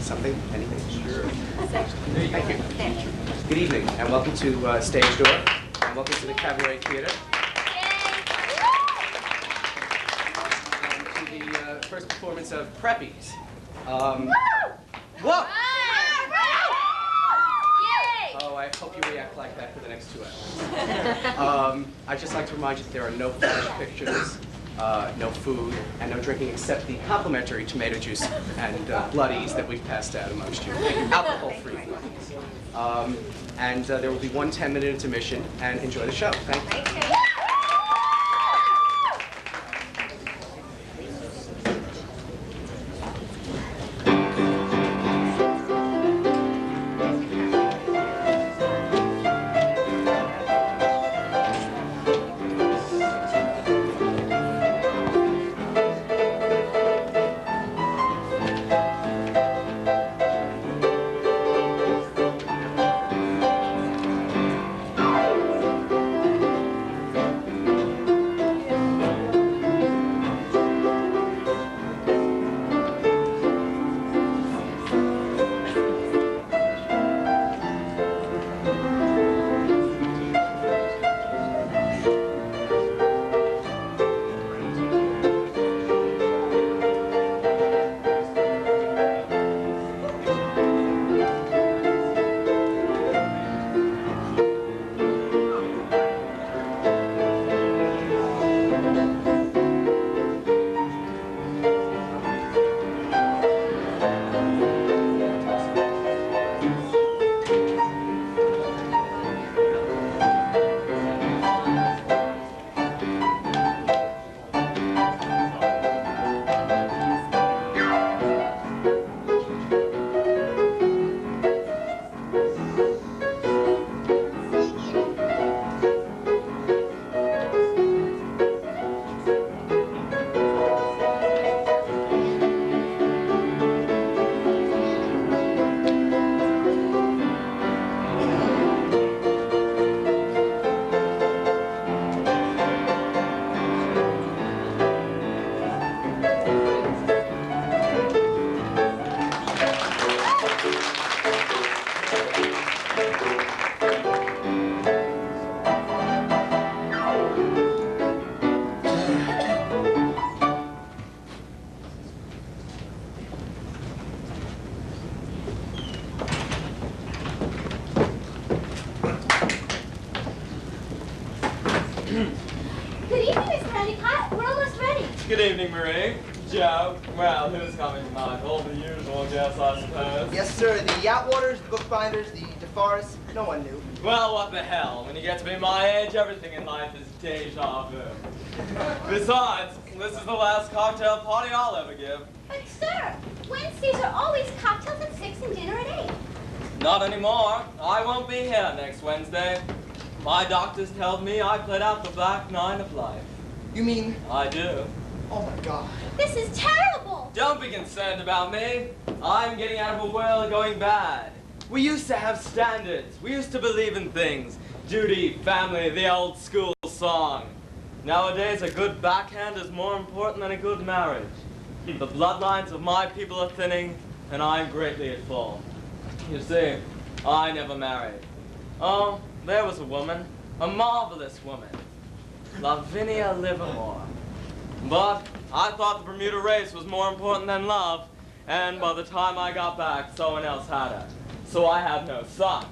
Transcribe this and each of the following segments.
something? Anything? Sure. Thank you. Good evening, and welcome to Stagedoor, and welcome to the Cabaret Theater. And to the first performance of Preppies. Whoa! Oh, I hope you react like that for the next 2 hours. I'd just like to remind you that there are no flash pictures, no food, and no drinking except the complimentary tomato juice and bloodies that we've passed out amongst you. Alcohol-free bloodies. And there will be one 10-minute intermission, and enjoy the show. Thank you. Good evening, Mr. Endicott. We're almost ready. Good evening, Marie. Joe. Well, who's coming tonight? All the usual guests, I suppose. Yes, sir. The Outwaters, the Bookbinders, the DeForests. No one knew. Well, what the hell? When you get to be my age, everything in life is deja vu. Besides, this is the last cocktail party I'll ever give. But, sir, Wednesdays are always cocktails at 6 and dinner at 8. Not anymore. I won't be here next Wednesday. My doctors tell me I played out the black 9 of life. You mean? I do. Oh, my God. This is terrible. Don't be concerned about me. I'm getting out of a world going bad. We used to have standards. We used to believe in things. Duty, family, the old school song. Nowadays, a good backhand is more important than a good marriage. The bloodlines of my people are thinning, and I'm greatly at fault. You see, I never married. Oh, there was a woman, a marvelous woman, Lavinia Livermore. But I thought the Bermuda race was more important than love, and by the time I got back, someone else had her. So I have no son.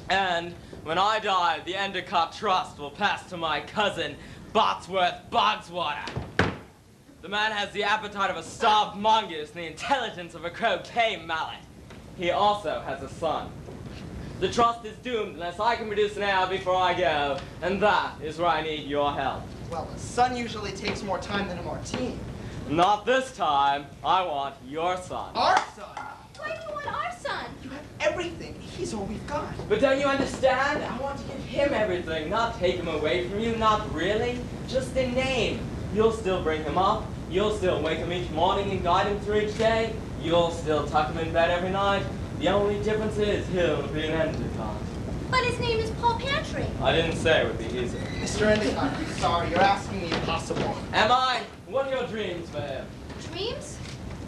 And when I die, the Endicott Trust will pass to my cousin, Botsworth Bogswater. The man has the appetite of a starved mongoose and the intelligence of a croquet mallet. He also has a son. The trust is doomed unless I can produce an heir before I go, and that is where I need your help. Well, a son usually takes more time than a martini. Not this time. I want your son. Our son? Why do you want our son? You have everything. He's all we've got. But don't you understand? I want to give him everything, not take him away from you, not really. Just in name. You'll still bring him up. You'll still wake him each morning and guide him through each day. You'll still tuck him in bed every night. The only difference is he'll be an Endicott. But his name is Paul Pantry. I didn't say it would be easy. Mr. Endicott, I'm sorry. You're asking the impossible. Am I? What are your dreams for him? Dreams?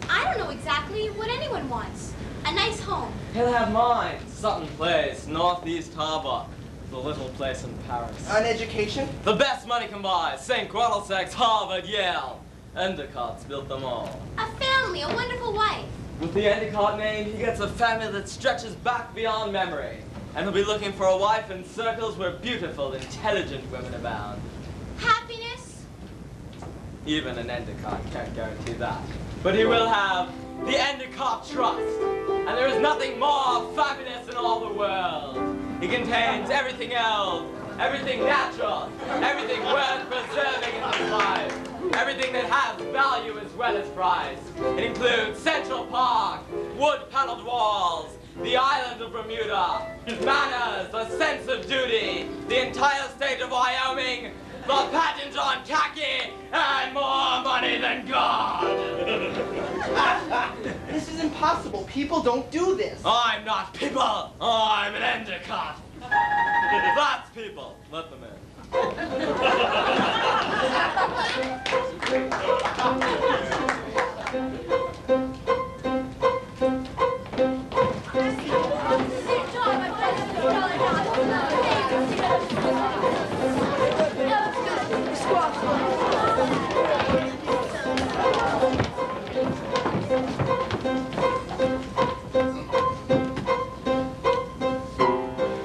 I don't know exactly what anyone wants. A nice home. He'll have mine. Sutton Place, Northeast Harbor. The little place in Paris. An education? The best money can buy. St. Quattlesex, Harvard, Yale. Endicott's built them all. A family, a wonderful wife. With the Endicott name, he gets a family that stretches back beyond memory. And he'll be looking for a wife in circles where beautiful, intelligent women abound. Happiness? Even an Endicott can't guarantee that. But he will have the Endicott Trust. And there is nothing more fabulous in all the world. It contains everything else, everything natural, everything worth preserving in this life, everything that has value as well as price. It includes Central Park, wood-paneled walls, the island of Bermuda, manners, a sense of duty, the entire state of Wyoming, the patent on khaki, and more money than God. This is impossible. People don't do this. I'm not people. I'm an Endicott. That's people. Let them in.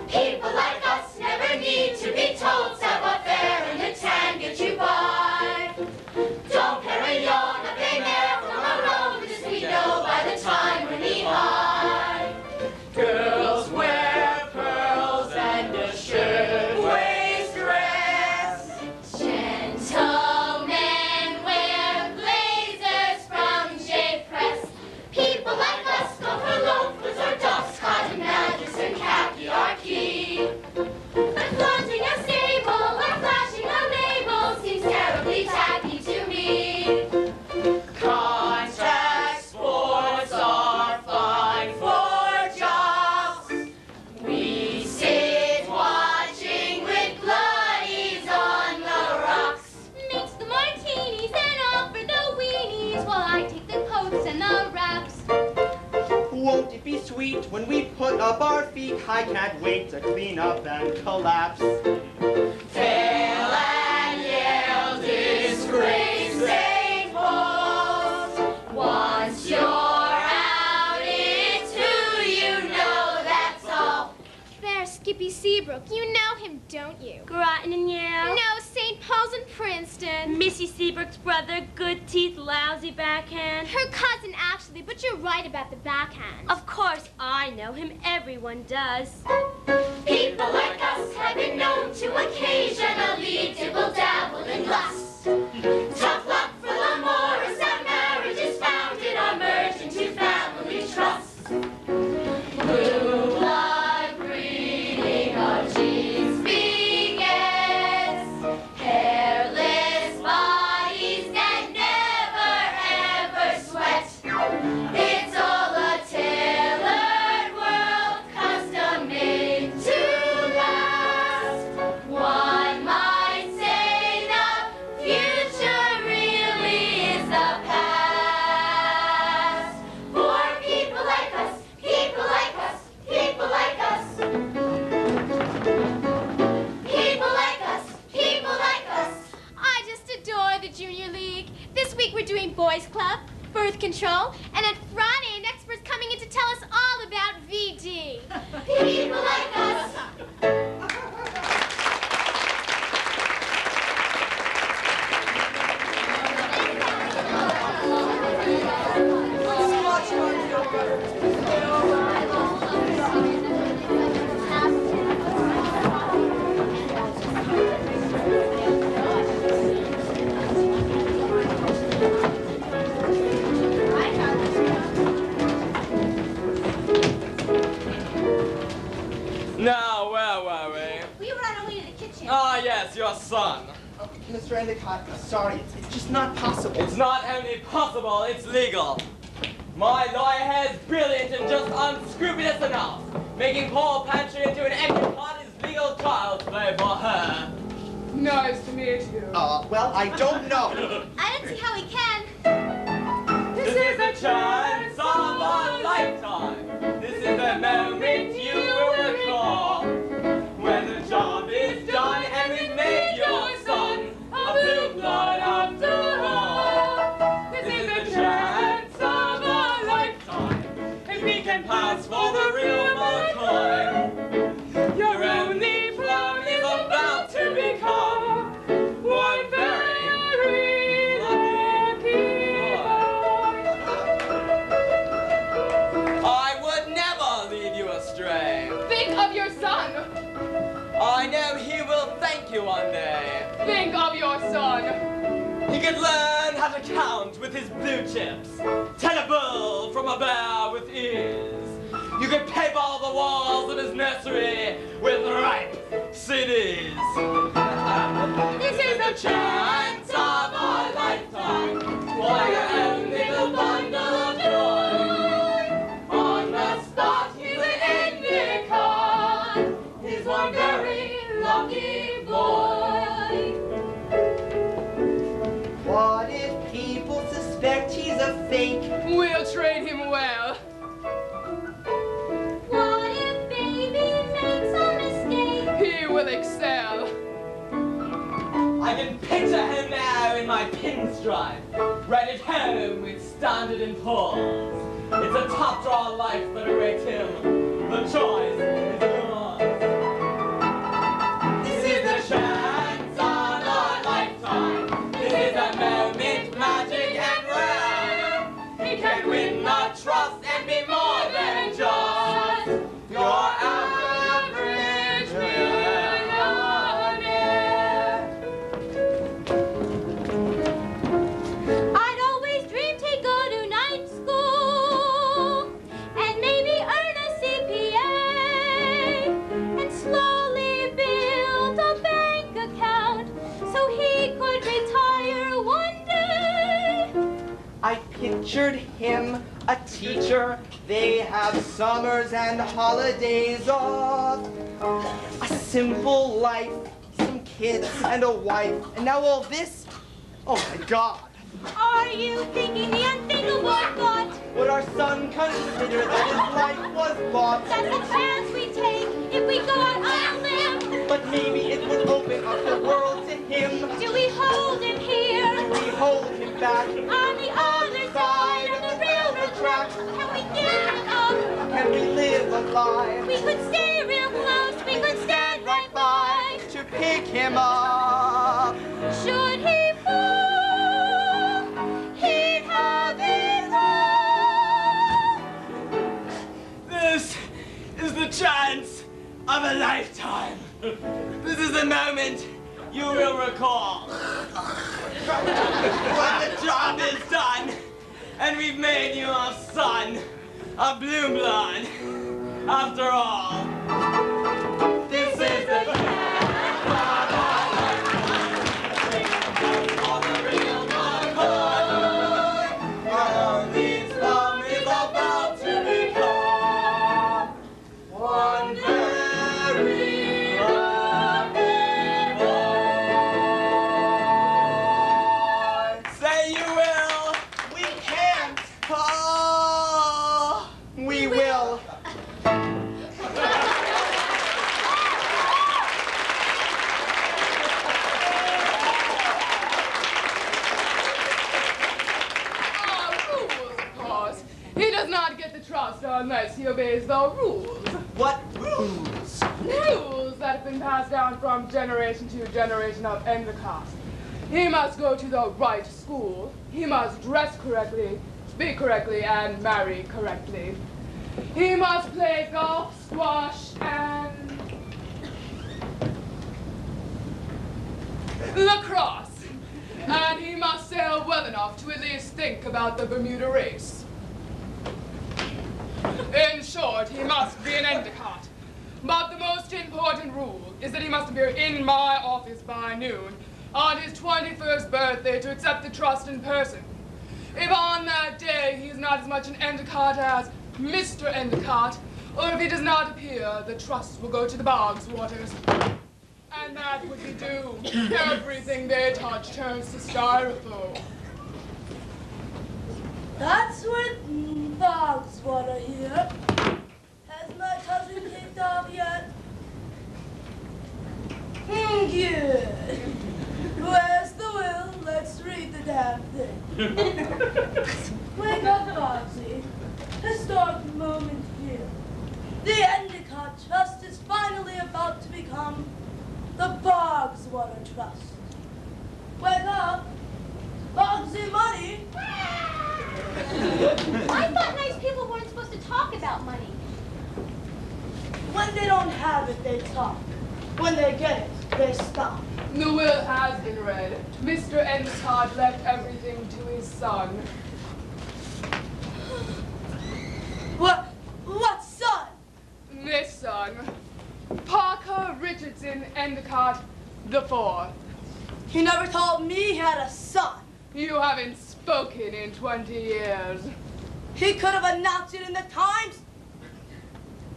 People like us never need to be told savoir-faire and the tan get you by. Don't carillon a big mare from a road, as we know by the time we're knee-high. Girls wear pearls and a shirt-waist dress. Gentlemen wear blazers from J-Press. People like us go for loafers or ducks, cotton mattress and khaki are key. But flaunting a stable or flashing a label seems terribly tacky to me. Contact sports are fine for jocks. We sit watching with bloodies on the rocks. Mix the martinis and offer the weenies while I take the coats and the wraps. Won't it be sweet when we put up our feet? I can't wait to clean up and collapse. Fail and Yale disgrace St. Paul's. Once you're out, it's who you know, that's all. There's Skippy Seabrook. You know him, don't you? Groton and Yale. No, St. Paul's and Princeton. Missy Seabrook's brother, good teeth, lousy backhand. Her cousin, actually, but you're right about the backhand. Of course, I know him. Everyone does. People like us have been known to occasionally dibble-dabble in lust. Tough luck for the Morris that marriage is founded or merged into family trust. Blue blood breeding of genes begets hairless bodies that never ever sweat. It's all a tailored world, custom made to last. One might say the future really is the past. For people like us, people like us, people like us. People like us, people like us. I just adore the Junior League. This week we're doing Boys Club, birth control, and on Friday an expert's coming in to tell us all about VD. People like us. Now, where were we? We were on our way to the kitchen. Ah, yes, your son. Mr. Endicott, sorry, it's just not possible. It's not only possible, it's legal. My lawyer here is brilliant and just unscrupulous enough. Making Paul Pantry into an Endicott is legal child's play for her. Nice to meet you. Well, I don't know. I don't see how we can. This is a chance of a lifetime. know he will thank you one day. Think of your son. He could learn how to count with his blue chips, tell a bull from a bear with ears. You could paper all the walls of his nursery with ripe CDs. This is the chance of our lifetime for your own little bundle of joy. On the spot, he's an Endicott. He's one very lucky boy. What if people suspect he's a fake? We'll trade him well. What if baby makes a mistake? He will excel. I can picture him now in my pinstripe, right at home with Standard and Poor's. It's a top draw life that awaits him. The choice is yours. This is the chance on our lifetime. This is a moment magic and rare. He can win the trust and be more than just your average millionaire. I'd always dreamed he'd go to night school and maybe earn a CPA and slowly build a bank account so he could retire one day. I pictured him a teacher. They have summers and holidays off. A simple life, some kids and a wife. And now all this? Oh my God. Are you thinking the unthinkable thought? Would our son consider that his life was bought? That's the chance we take if we go out on a limb. But maybe it would open up the world to him. Do we hold him here? Do we hold him back? On the other side of the railroad track, can we get him up? Can we live a lie? We could stay real close, we could stand right by. To pick him up. Should he fall, he'd have it all. This is the chance of a lifetime. This is the moment you will recall. When the job is done, and we've made you a son, a blue blood. After all, this is the chance of our lifetime. For the real McCoy, all these love is about to become one very lucky boy. Say you will. We can't. Oh. We will. Rules, of course. He does not get the trust unless he obeys the rules. What rules? Rules that have been passed down from generation to generation of Endicott. He must go to the right school. He must dress correctly, speak correctly, and marry correctly. He must play golf, squash, and lacrosse. And he must sail well enough to at least think about the Bermuda race. In short, he must be an Endicott. But the most important rule is that he must appear in my office by noon on his 21st birthday to accept the trust in person. If on that day he is not as much an Endicott as Mr. Endicott, or if he does not appear, the trust will go to the Boggs Waters. And that would be doomed. Everything they touch turns to styrofoam. That's what Boggs Water here. Has my cousin kicked off yet? Good. Where's the will? Let's read the damn thing. Wake up, Boggsy. Historic moment here. The Endicott Trust is finally about to become the Boggs Water Trust. Wake up. Boggsy money. I thought nice people weren't supposed to talk about money. When they don't have it, they talk. When they get it, they stop. The will has been read. Mr. Endicott left everything to his son. What son? This son, Parker Richardson Endicott IV. He never told me he had a son. You haven't spoken in 20 years. He could have announced it in the Times.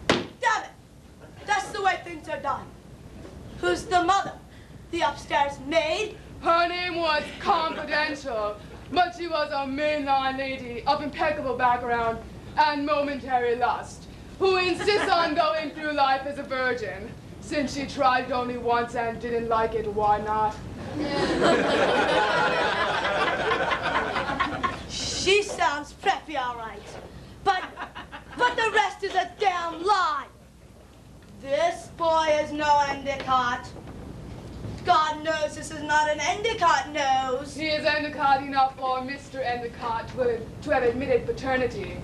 Damn it! That's the way things are done. Who's the mother? The upstairs maid? Her name was confidential, but she was a mainline lady of impeccable background and momentary lust, who insists on going through life as a virgin. Since she tried it only once and didn't like it, why not? She sounds preppy, all right. But the rest is a damn lie. This boy is no Endicott. God knows this is not an Endicott nose. He is Endicott enough for Mr. Endicott to have admitted paternity.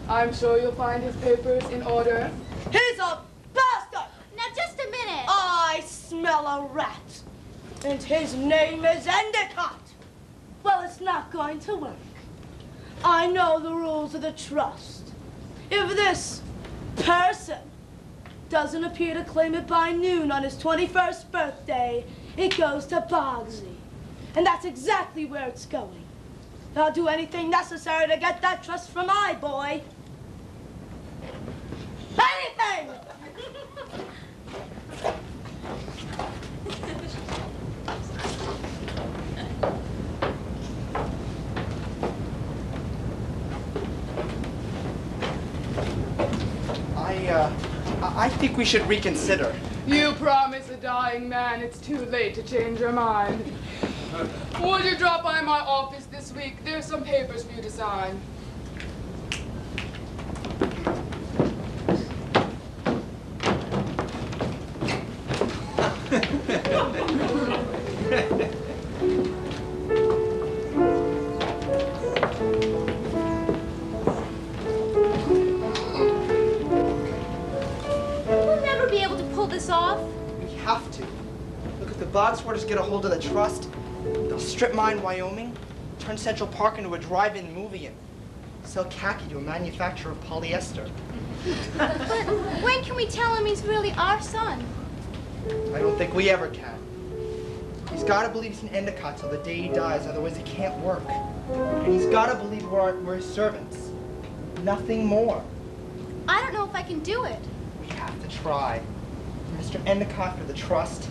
I'm sure you'll find his papers in order. He's a bastard! Now, just a minute. I smell a rat. And his name is Endicott. Well, it's not going to work. I know the rules of the trust. If this person doesn't appear to claim it by noon on his 21st birthday, it goes to Bogsy. And that's exactly where it's going. I'll do anything necessary to get that trust from my boy. Anything! I think we should reconsider. You promised a dying man it's too late to change your mind. Would you drop by my office this week? There's some papers for you to sign. This off? We have to. Look, if the Bogswaters get a hold of the trust, they'll strip mine Wyoming, turn Central Park into a drive-in movie, and sell khaki to a manufacturer of polyester. But when can we tell him he's really our son? I don't think we ever can. He's got to believe he's an Endicott till the day he dies, otherwise it can't work. And he's got to believe we're his servants. Nothing more. I don't know if I can do it. We have to try. For Mr. Endicott, for the trust,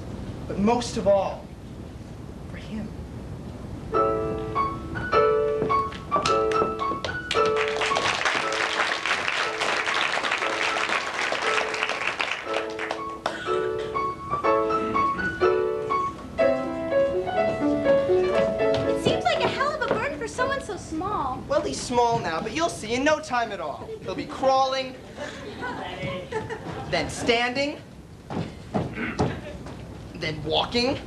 but most of all, for him. It seems like a hell of a burden for someone so small. Well, he's small now, but you'll see in no time at all. He'll be crawling, then standing, then walking,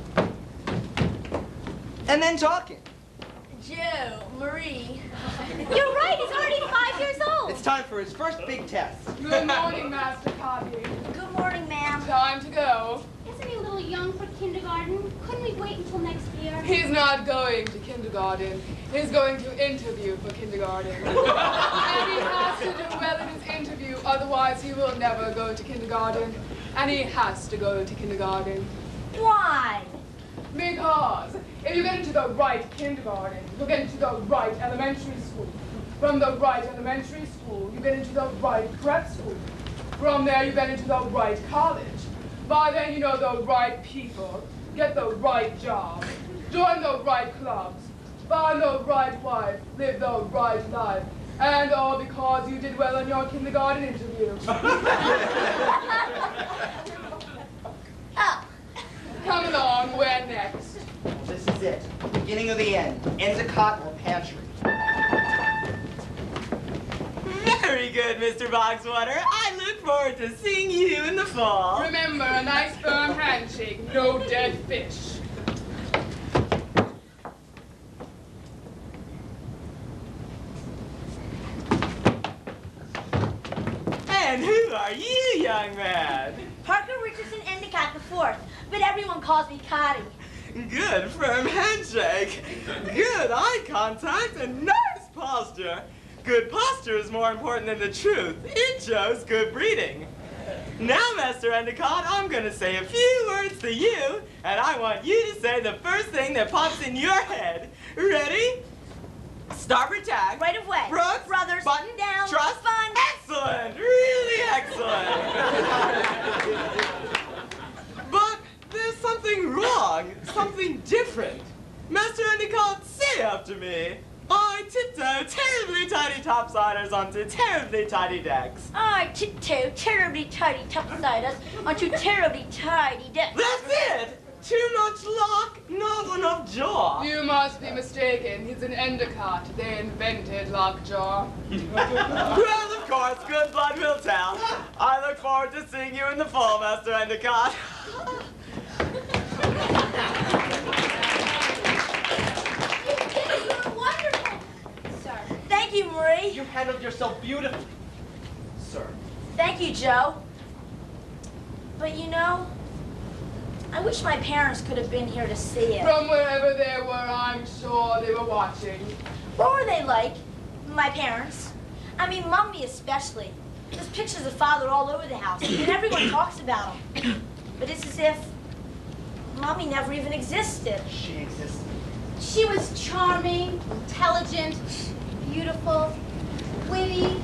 and then talking. Joe, Marie. You're right, he's already 5 years old. It's time for his first big test. Good morning, Master Copy. Good morning, ma'am. Time to go. Isn't he a little young for kindergarten? Couldn't we wait until next year? He's not going to kindergarten. He's going to interview for kindergarten. And he has to do well in his interview, otherwise he will never go to kindergarten. And he has to go to kindergarten. Why? Because if you get into the right kindergarten, you get into the right elementary school. From the right elementary school, you get into the right prep school. From there, you get into the right college. By then, you know the right people, get the right job, join the right clubs, find the right wife, live the right life. And all because you did well on your kindergarten interview. Oh. Come along, where next? This is it. Beginning of the end. Endicott or pantry. Very good, Mr. Bogswater. I look forward to seeing you in the fall. Remember, a nice firm handshake, no dead fish. And who are you, young man? Parker Richardson Endicott IV. forth, but everyone calls me Cotty. Good firm handshake. Good eye contact and nice posture. Good posture is more important than the truth. It shows good breeding. Now, Master Endicott, I'm going to say a few words to you, and I want you to say the first thing that pops in your head. Ready? Starboard tag. Right of way. Brooks. Brothers. Button. Down. Trust. Fun. Excellent. Really excellent. But there's something wrong. Something different. Master Endicott, say after me. I tiptoe terribly tiny topsiders onto terribly tiny decks. I tiptoe terribly tidy topsiders onto terribly tidy decks. That's it! Too much lock, not enough jaw. You must be mistaken. He's an Endicott. They invented lockjaw. Well, of course, good blood will tell. I look forward to seeing you in the fall, Master Endicott. Thank you, Marie. You handled yourself beautifully, sir. Thank you, Joe. But you know, I wish my parents could have been here to see it. From wherever they were, I'm sure they were watching. What were they like, my parents? I mean, Mommy especially. There's pictures of Father all over the house, and everyone talks about him. But it's as if Mommy never even existed. She existed. She was charming, intelligent, beautiful, witty,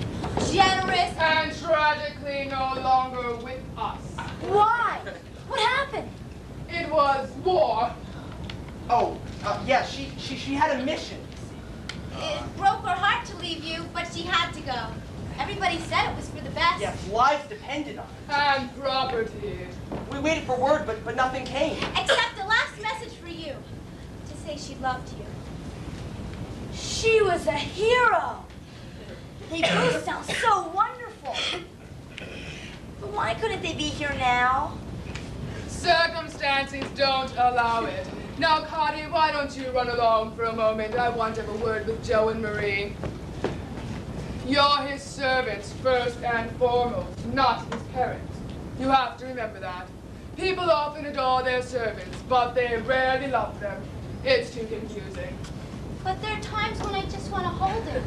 generous. And tragically no longer with us. Why? What happened? It was war. Oh, yeah, she had a mission. It broke her heart to leave you, but she had to go. Everybody said it was for the best. Yes, lives depended on it. And property. We waited for word, but nothing came. Except the last message for you, to say she loved you. She was a hero. They both sound so wonderful. But why couldn't they be here now? Circumstances don't allow it. Now, Cotty, why don't you run along for a moment? I want to have a word with Joe and Marie. You're his servants first and foremost, not his parents. You have to remember that. People often adore their servants, but they rarely love them. It's too confusing. But there are times when I just want to hold her.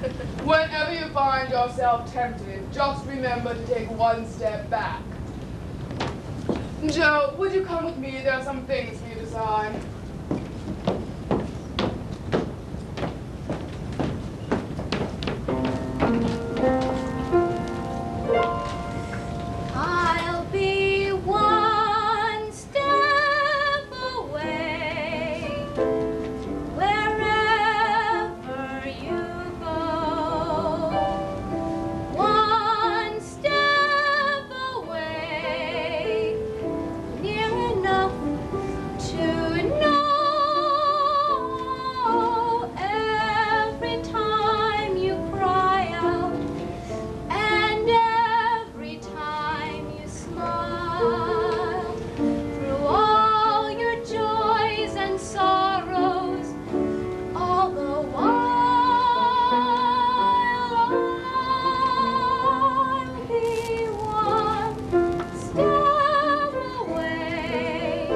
Whenever you find yourself tempted, just remember to take one step back. Joe, would you come with me? There are some things for you to sign. I'll be one step away, wherever you go. One step away, near enough to know every time you cry out and every time you smile. Through all your joys and sorrows, all the while I'll be one step away,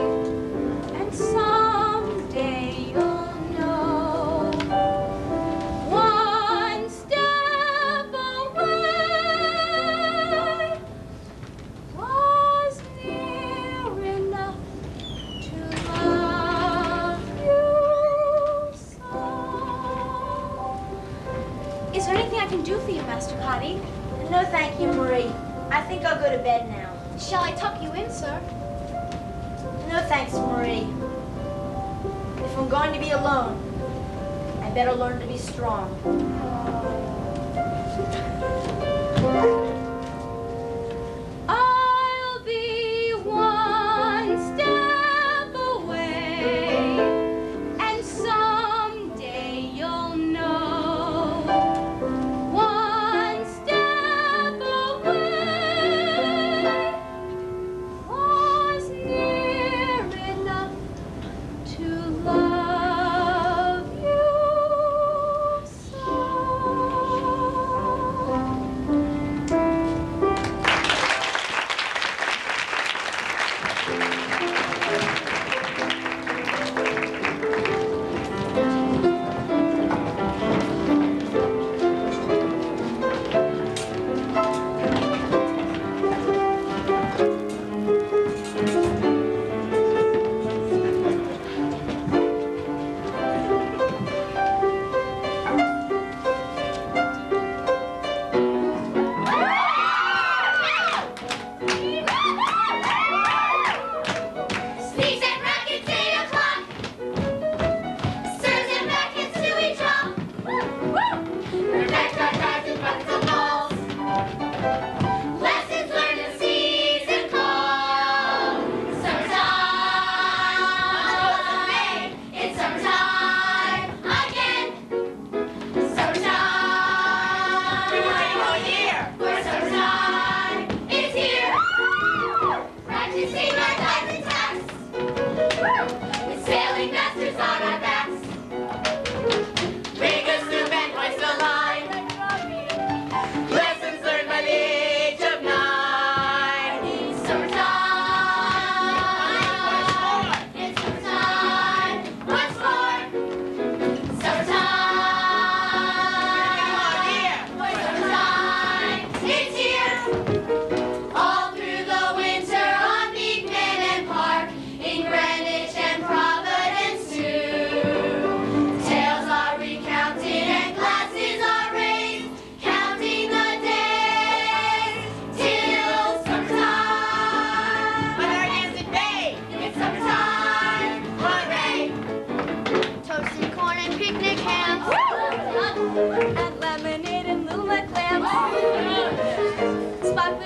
and someday you'll know. One step away was near enough to love you so. Is there anything I can do for you, Master Cotty? No, thank you, Marie. I think I'll go to bed now. Shall I tuck you in, sir? No, thanks, Marie. If I'm going to be alone, I better learn to be strong. I'll be one step away, and someday you'll know. One step away was near enough to love you so.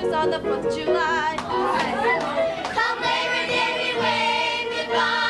fathers on the 4th of July. Come Labor Day, we wave goodbye.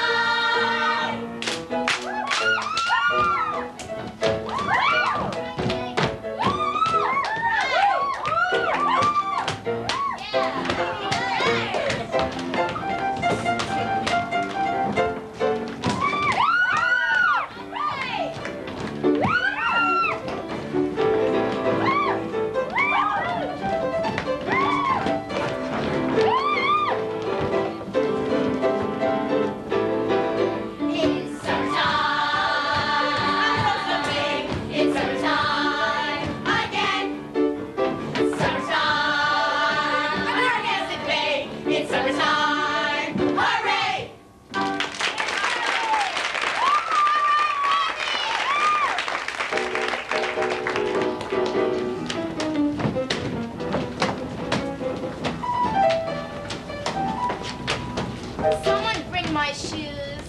Someone bring my shoes.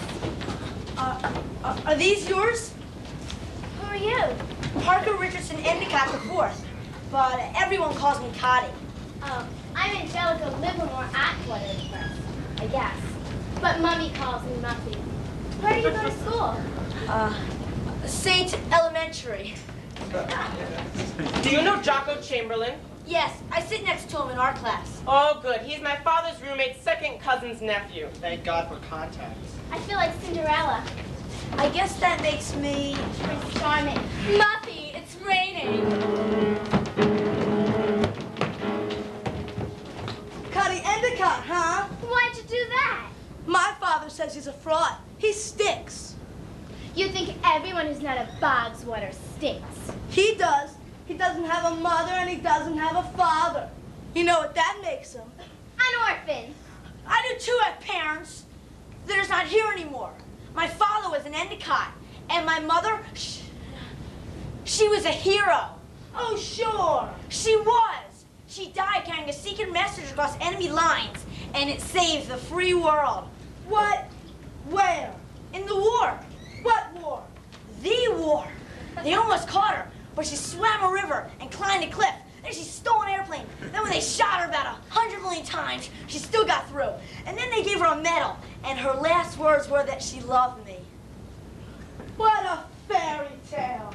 Are these yours? Who are you? Parker Richardson Endicott the 4th, but everyone calls me Cotty. I'm Angelica Livermore Atwater first, I guess. But Mummy calls me Muffy. Where do you go to school? Saint Elementary. Do you know Jocko Chamberlain? Yes, I sit next to him in our class. Oh, good. He's my father's roommate's second cousin's nephew. Thank God for contacts. I feel like Cinderella. I guess that makes me... Prince Charming. Muffy, it's raining. Cotty Endicott, huh? Why'd you do that? My father says he's a fraud. He stinks. You think everyone who's not a Bogswater stinks. He does. He doesn't have a mother and he doesn't have a father. You know what that makes him? An orphan. I do too have parents. They're just not here anymore. My father was an Endicott, and my mother, she was a hero. Oh, sure. She was. She died carrying a secret message across enemy lines, and it saved the free world. What? Where? In the war. What war? The war. They almost caught her, but she swam a river and climbed a cliff. Then she stole an airplane. Then when they shot her about 100 million times, she still got through. And then they gave her a medal, and her last words were that she loved me. What a fairy tale.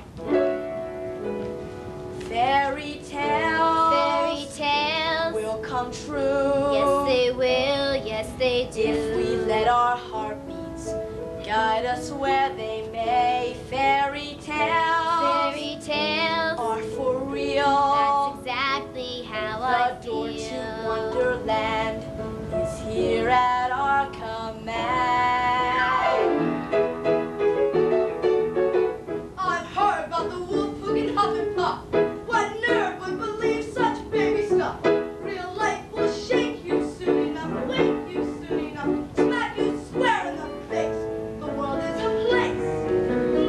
Fairy tales. Fairy tales. Will come true. Yes, they will. Yes, they do. If we let our heartbeats guide us where they may. Fairy tales. Fairy tales. Are for real. That's exactly how I The door feel. to Wonderland is here at our command. I've heard about the wolf who can huff and puff. What nerd would believe such baby stuff? Real life will shake you soon enough, wake you soon enough, smack you square in the face. The world is a place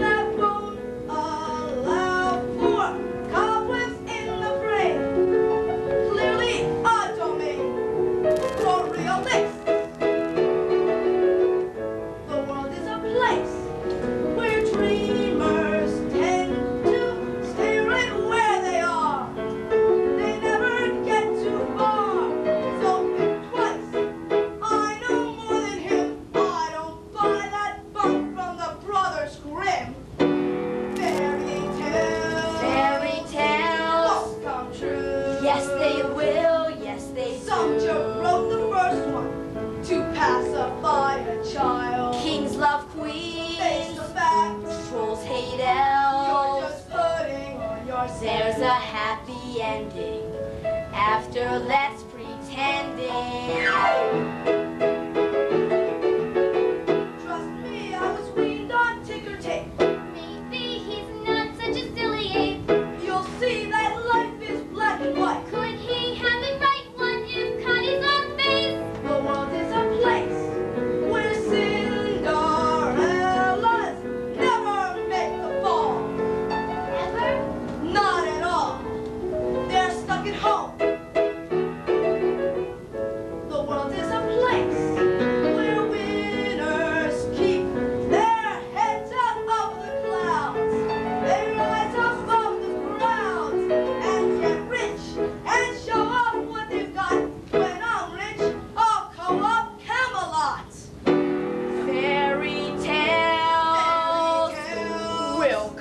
that won't allow for cobwebs in the brain. Clearly a domain for realists. The world is a place where dreamers tend to stay right where they are. They never get too far. So think twice. I know more than him. I don't buy that bunk from the Brothers Grimm. Fairy tales. Fairy tales. Won't come true. Yes, they will. Yes, they do. Some jerk wrote the first one to pacify a child. Kings love queens. Face the facts. Trolls hate elves. You're just putting on your There's a happy ending after let's pretending. Trust me, I was weaned on ticker tape. Maybe he's not such a silly ape. You'll see that life is black and white. Could he have the right one if Connie's on face? The world is a place where Cinderellas never make the fall. Ever? Not at all. They're stuck at home. The world is a place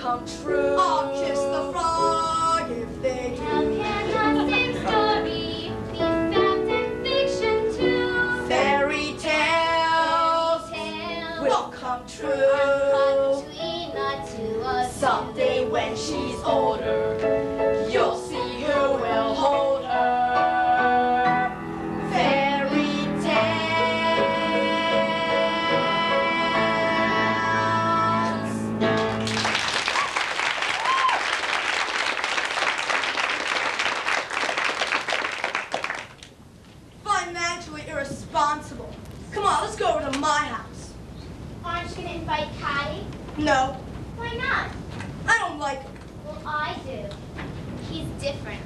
come true. I'll kiss the frog if they do. How can the same story be fact and fiction too? Fairy tales will come true. Someday when she's older, you'll see who will hold her. Fairy tales. Financially irresponsible. Come on, let's go over to my house. Aren't you gonna invite Patty? No, Why not? I don't like him. Well, I do. He's different.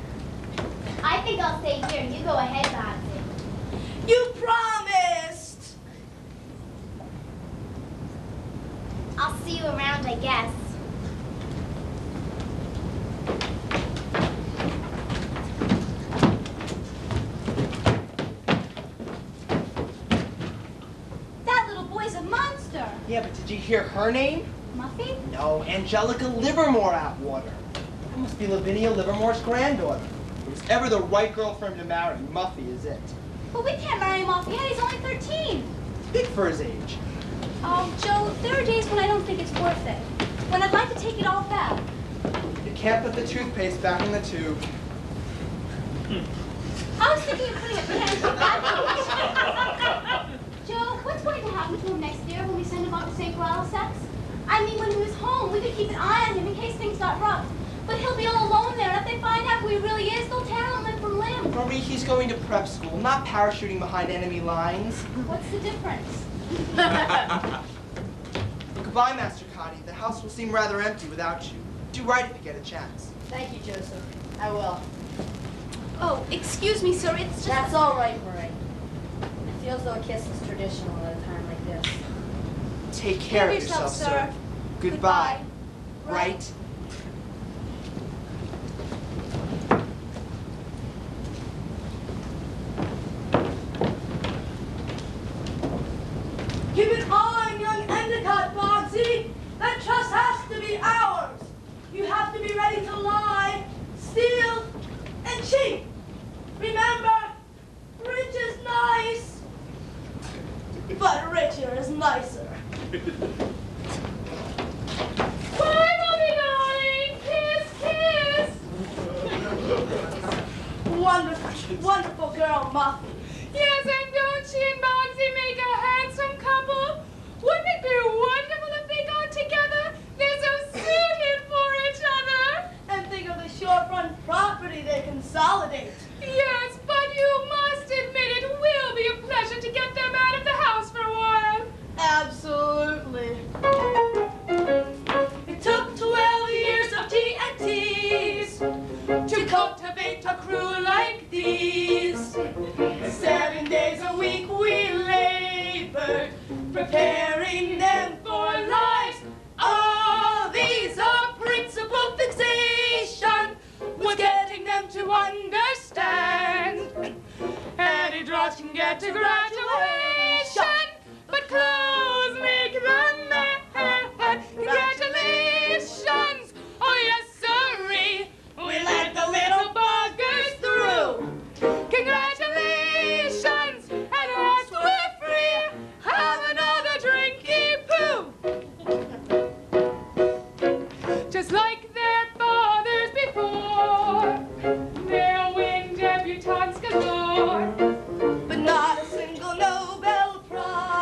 I think I'll stay here and you go ahead, Babsy. You promised. I'll see you around, I guess. That little boy's a monster. Yeah, but did you hear her name? Muffy? No, Angelica Livermore Atwater. That must be Lavinia Livermore's granddaughter. If it was ever the right girl for him to marry, Muffy is it. But we can't marry him off yet. He's only 13. He's big for his age. Oh, Joe, there are days when I don't think it's worth it. When I'd like to take it all back. You can't put the toothpaste back in the tube. I was thinking of putting a pen back. Joe, what's going to happen to him next year when we send him off to St. Sex? I mean, when he was home, we could keep an eye on him in case things got rough. But he'll be all alone there, and if they find out who he really is, they'll tear him limb from limb. Marie, he's going to prep school, not parachuting behind enemy lines. What's the difference? Goodbye, Master Cotty. The house will seem rather empty without you. Do right if you get a chance. Thank you, Joseph. I will. Oh, excuse me, sir. It's just... That's all right, Marie. It feels though a kiss is traditional at a time like this. Take care of yourself, sir. Goodbye. Right? Keep an eye on young Endicott, Bogsy. That trust has to be ours. You have to be ready to lie, steal, and cheat. Remember, rich is nice, but richer is nicer. Bye, Mommy darling. Kiss, kiss. Wonderful, wonderful girl, Muffy. Yes, and don't she and Bogsy make a handsome couple? Wouldn't it be wonderful if they got together? They're so suited for each other. And think of the shorefront property they consolidate. Yes, but you must admit it will be a pleasure to get them out of the house for a while. Absolutely. It took 12 years of T&Ts to cultivate a crew like these. 7 days a week we labored, preparing them for life. All these are principal fixation was getting them to understand. Any draws can get to graduation, but clothes make the man. Congratulations! Oh yes, sirree! We let the little buggers through. Congratulations! And as we're free, have another drinky poo. Just like their fathers before, they'll win debutantes galore. But not a single Nobel Prize.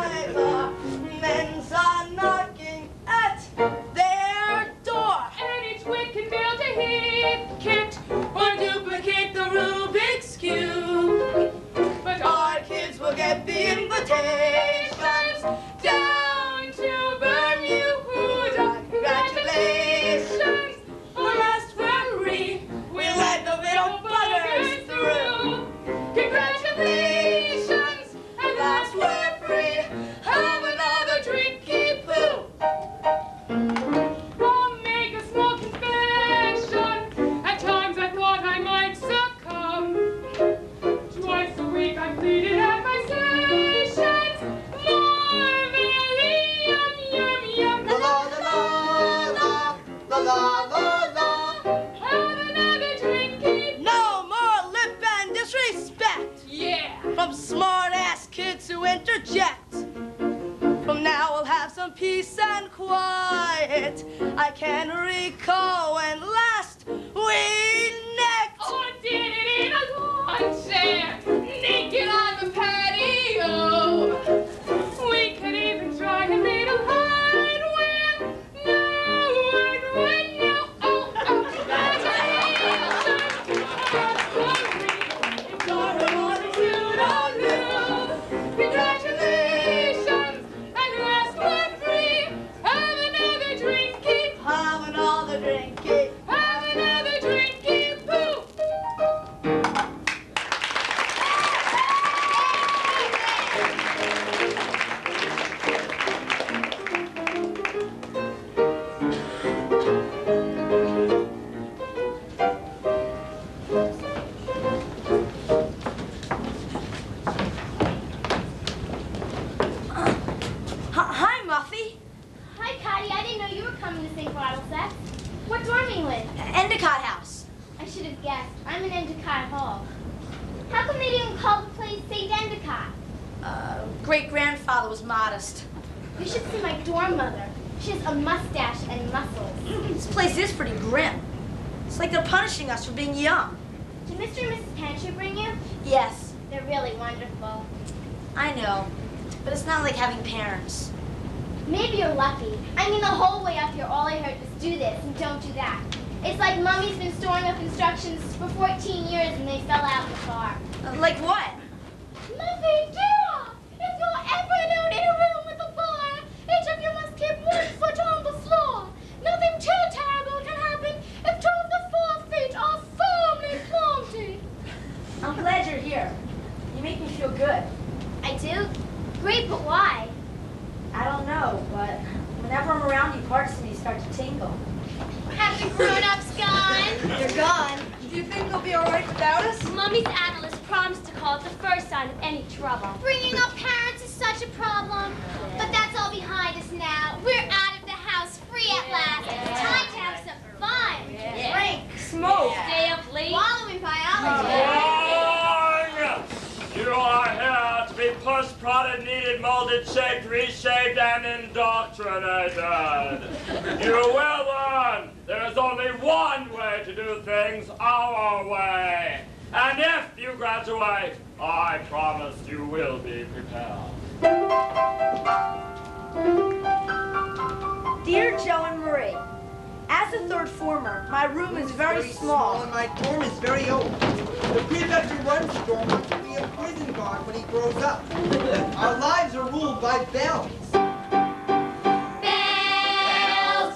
some peace and quiet. I can recall when last we necked. Oh, did it in a lawn chair, naked on the patio. We could even try a little hardware. No word would know. Oh, congratulations, and last we're free. Have another drinky. Have another drinky. Have another drinky. Poo. Hi, Muffy. Hi, Cotty. I didn't know you were coming to St. Bottle Sex. What dorm are you in? Endicott House. I should have guessed. I'm in Endicott Hall. How come they didn't call the place St. Endicott? Great-grandfather was modest. You should see my dorm mother. She has a mustache and muscles. This place is pretty grim. It's like they're punishing us for being young. Did Mr. and Mrs. Pantry bring you? Yes, They're really wonderful. I know. But it's not like having parents. Maybe you're lucky. I mean, the whole way up here, all I heard was do this and don't do that. It's like Mummy's been storing up instructions for 14 years and they fell out in the car. Like what? Muffy, dear! If you're ever alone in a room with a fire, each of you must keep 1 foot on the floor. Nothing too terrible can happen if 2 of the 4 feet are firmly planted. I'm glad you're here. You make me feel good. I do? Great, but why? I don't know, but whenever I'm around you, parts of me start to tingle. Have the grown-ups gone? You're gone. Do you think they'll be all right without us? Mummy's analyst promised to call at the first sign of any trouble. Bringing up parents is such a problem. But that's all behind us now. We're out of the house, free at last. It's time to have some fun. Drink, smoke. Stay up late. Wallow in biology. Wrong! You are here to be pushed, prodded, kneaded, molded, shaped, reshaped, and indoctrinated. You will learn there is only one way to do things our way. And if you graduate, I promise you will be prepared. Dear Joe and Marie, as a third former, my room is very small. And my dorm is very old. The prefect who runs the dorm wants to be a prison guard when he grows up. Our lives are ruled by bells. Bells,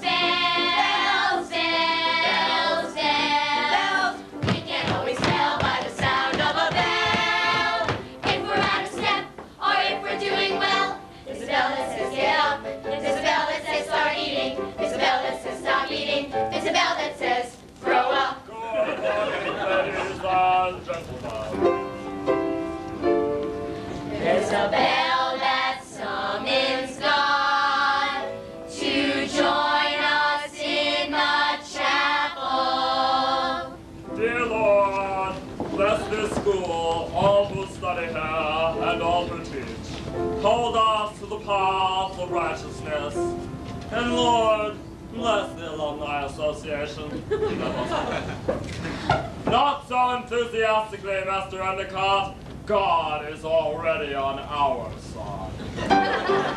bells, bells, bells. We can always tell by the sound of a bell if we're out of step or if we're doing well. There's a bell that says get up. There's a bell that says start eating. There's a bell that says stop eating. There's a bell that says grow up. Good morning, ladies and gentlemen. There's a bell that summons God to join us in the chapel. Dear Lord, bless this school, all who study here, and all who teach. Hold us to the path of righteousness. And Lord, bless the Alumni Association. Not so enthusiastically, Master Endicott. God is already on our side.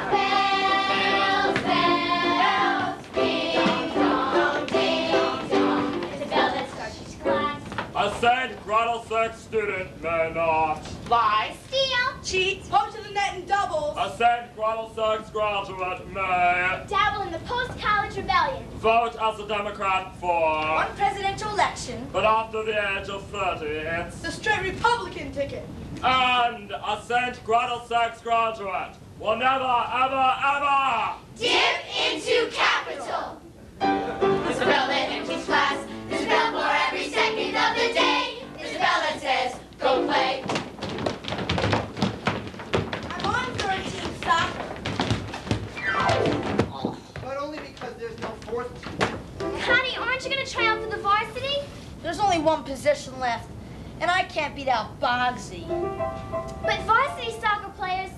Bells, bells, ding dong, ding dong. There's a bell that starts each class. A St. Grottlesec student may not. Lie, Steal. cheat, poke to the net and doubles. A St. Grottlesec graduate may Dabble in the post-college rebellion. vote as a Democrat for. One presidential election. But after the age of 30, it's. The straight Republican ticket. And a St. Grottlesec graduate will never, ever, ever. Dip into capital. There's a bell that empties class. There's a bell for every second of the day. There's a bell that says, go play. I'm on 13 soccer. But only because there's no fourth team. Connie, aren't you going to try out for the varsity? There's only one position left, and I can't beat out Bogsy. But varsity soccer players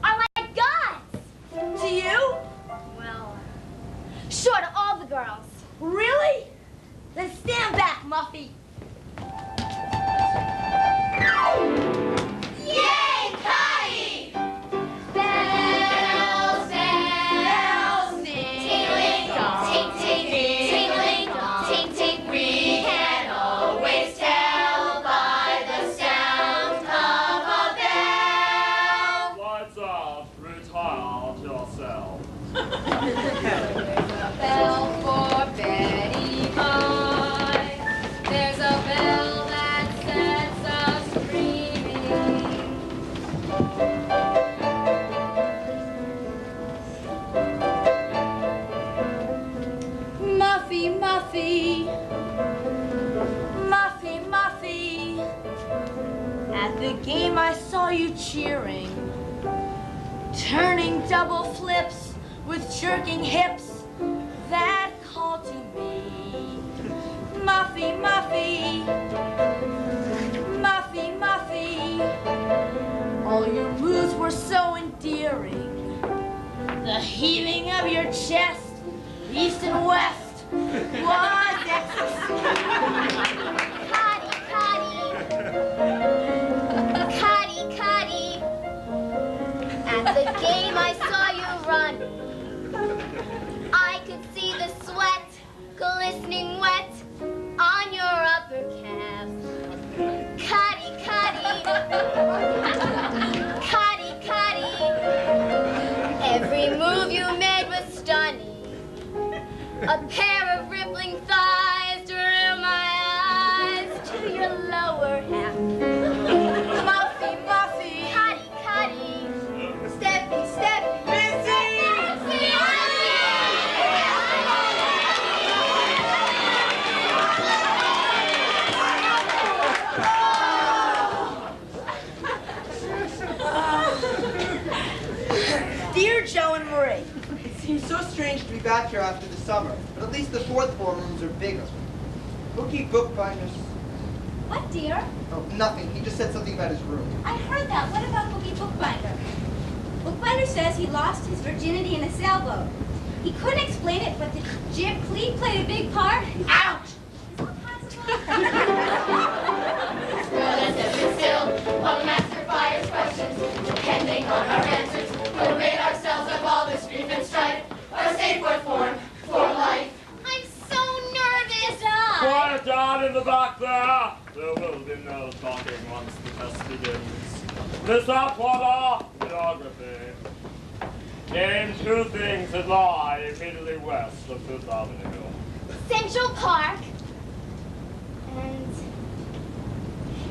are like gods. To you? Sure, to all the girls. Really? Then stand back, Muffy. Yay, Cotty! Bells, bells, ting-a-ling-dong, ting-ting-ting-a-ling-dong, ting-ting. We can always tell by the sound of a bell. Lights off, retire yourself. Bell for Betty Pie. There's a bell that sets us dreaming. Muffy, Muffy. Muffy, Muffy. At the game I saw you cheering, turning double flips with jerking hips. That called to me. Muffy, Muffy. Muffy, Muffy. All your moves were so endearing. The heaving of your chest, east and west, was ecstasy. Cotty, Cotty. Cotty, Cotty. At the game I saw you run. I could see the sweat glistening wet on your upper calf. Cotty, Cotty. Cotty, Cotty. Every move you made was stunning. A pair of rippling thighs drew my eyes to your lower half. Muffy, Muffy. Cotty, Cotty. Steppy, steppy. Missy! Dear Joe and Marie, It seems so strange to be back here after the summer, but at least the fourth floor rooms are bigger. Bookie bookbinders. What, dear? Oh, nothing. He just said something about his room. I heard that. What about Boogie Bookbinder? Bookbinder says he lost his virginity in a sailboat. He couldn't explain it, but the jib cleat played a big part. ouch! Is that possible? Let us sit still while the master fires questions. Depending on our answers, we'll rid ourselves of all this grief and strife. Our safe word form for life. I'm so nervous. Quiet down in the back there. There will be no talking once the test begins. Miss Atwater, geography. Name two things that lie immediately west of Fifth Avenue. Central Park and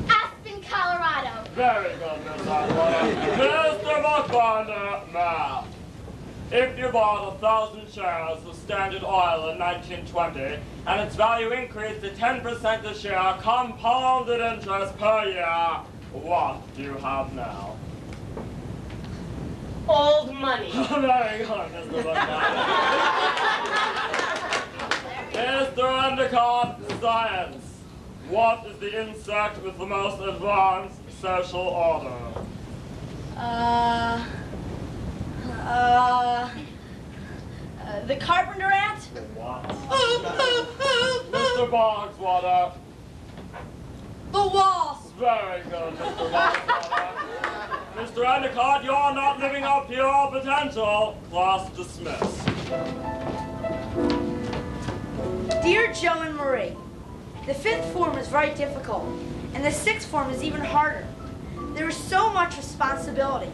Aspen, Colorado. Very good, Miss Atwater. Mr. Bookbinder, math. If you bought 1,000 shares of Standard Oil in 1920, and its value increased to 10% a share, compounded interest per year, what do you have now? Old money. Very good, Mr. Bookbinder. Mr. Endicott, science. What is the insect with the most advanced social order? The carpenter ant? What? Mr. Bogswater. The wasp. Very good, Mr. Bogswater. Mr. Endicott, you're not living up to your potential. Class dismissed. Dear Joe and Marie, the fifth form is very difficult, and the sixth form is even harder. There is so much responsibility.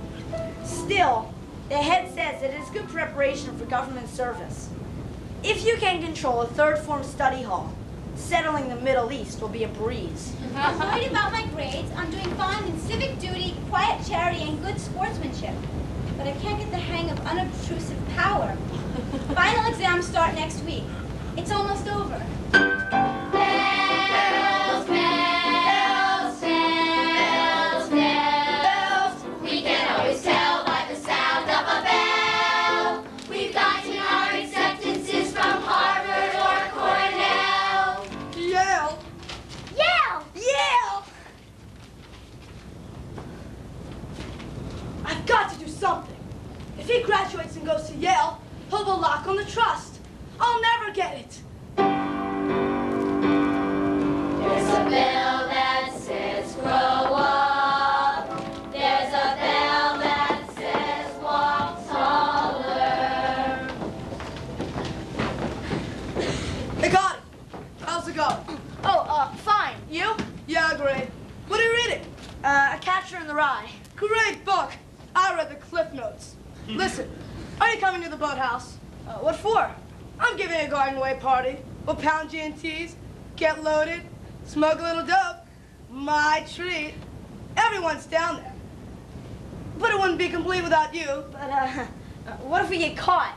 Still, the head says it is good preparation for government service. If you can control a third form study hall, settling the Middle East will be a breeze. I'm worried about my grades. I'm doing fine in civic duty, quiet charity, and good sportsmanship. But I can't get the hang of unobtrusive power. Final exams start next week. It's almost over. Bells, bells, bells, bells. We can always tell by the sound of a bell. We've gotten our acceptances from Harvard or Cornell. Yale! Yale! Yale! I've got to do something. If he graduates and goes to Yale, he'll have a lock on the trust. I'll never get it. There's a bell that says grow up. There's a bell that says walk taller. Hey, got it. How's it going? Oh, fine. You? Yeah, great. What are you reading? A Catcher in the Rye. Great book. I read the Cliff Notes. Listen, are you coming to the boathouse? What for? I'm giving a garden away party. We'll pound G&Ts, get loaded, smoke a little dope. My treat. Everyone's down there. But it wouldn't be complete without you. But, what if we get caught?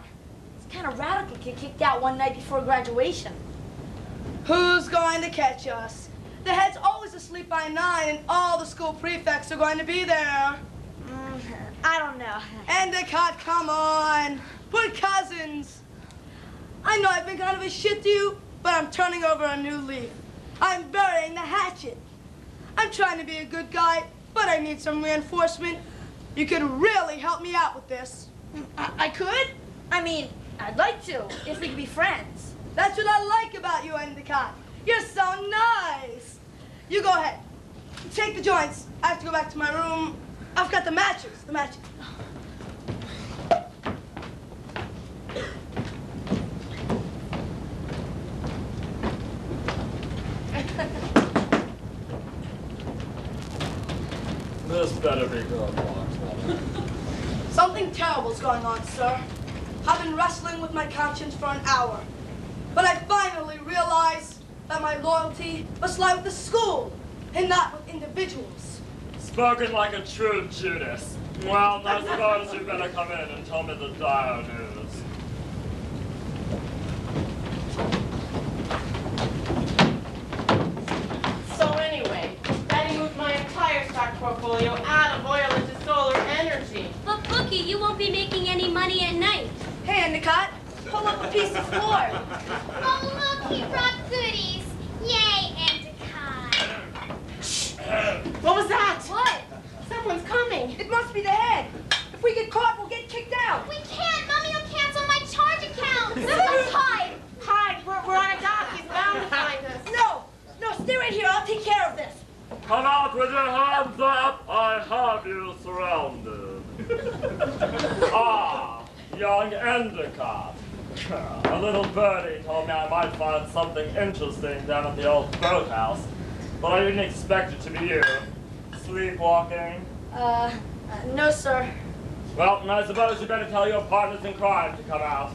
It's kind of radical to get kicked out one night before graduation. Who's going to catch us? The head's always asleep by 9, and all the school prefects are going to be there. I don't know. Endicott, come on. We're cousins. I know I've been kind of a shit to you, but I'm turning over a new leaf. I'm burying the hatchet. I'm trying to be a good guy, but I need some reinforcement. You could really help me out with this. I could? I mean, I'd like to, if we could be friends. That's what I like about you, Endicott. You're so nice. You go ahead. Take the joints. I have to go back to my room. I've got the matches. This better be good, Fox. Something terrible's going on, sir. I've been wrestling with my conscience for an hour. But I finally realized that my loyalty must lie with the school and not with individuals. Spoken like a true Judas. Well, I suppose you better come in and tell me the dire news. So anyway, Daddy moved my entire stock portfolio out of oil into solar energy. But Bookie, you won't be making any money at night. Hey, Endicott, pull up a piece of floor. Oh, look, he brought goodies. Yay, Endicott. What was that? What? Someone's coming. It must be the head. If we get caught, we'll get kicked out. We can't. Mommy will cancel my charge account. Let's hide. Hide, we're on a dock. He's bound to find us. No, stay right here. I'll take care of this. Come out with your hands up! I have you surrounded. Ah, young Endicott. A little birdie told me I might find something interesting down at the old boathouse, but I didn't expect it to be you. Sleepwalking? No, sir. Well, I suppose you better tell your partners in crime to come out.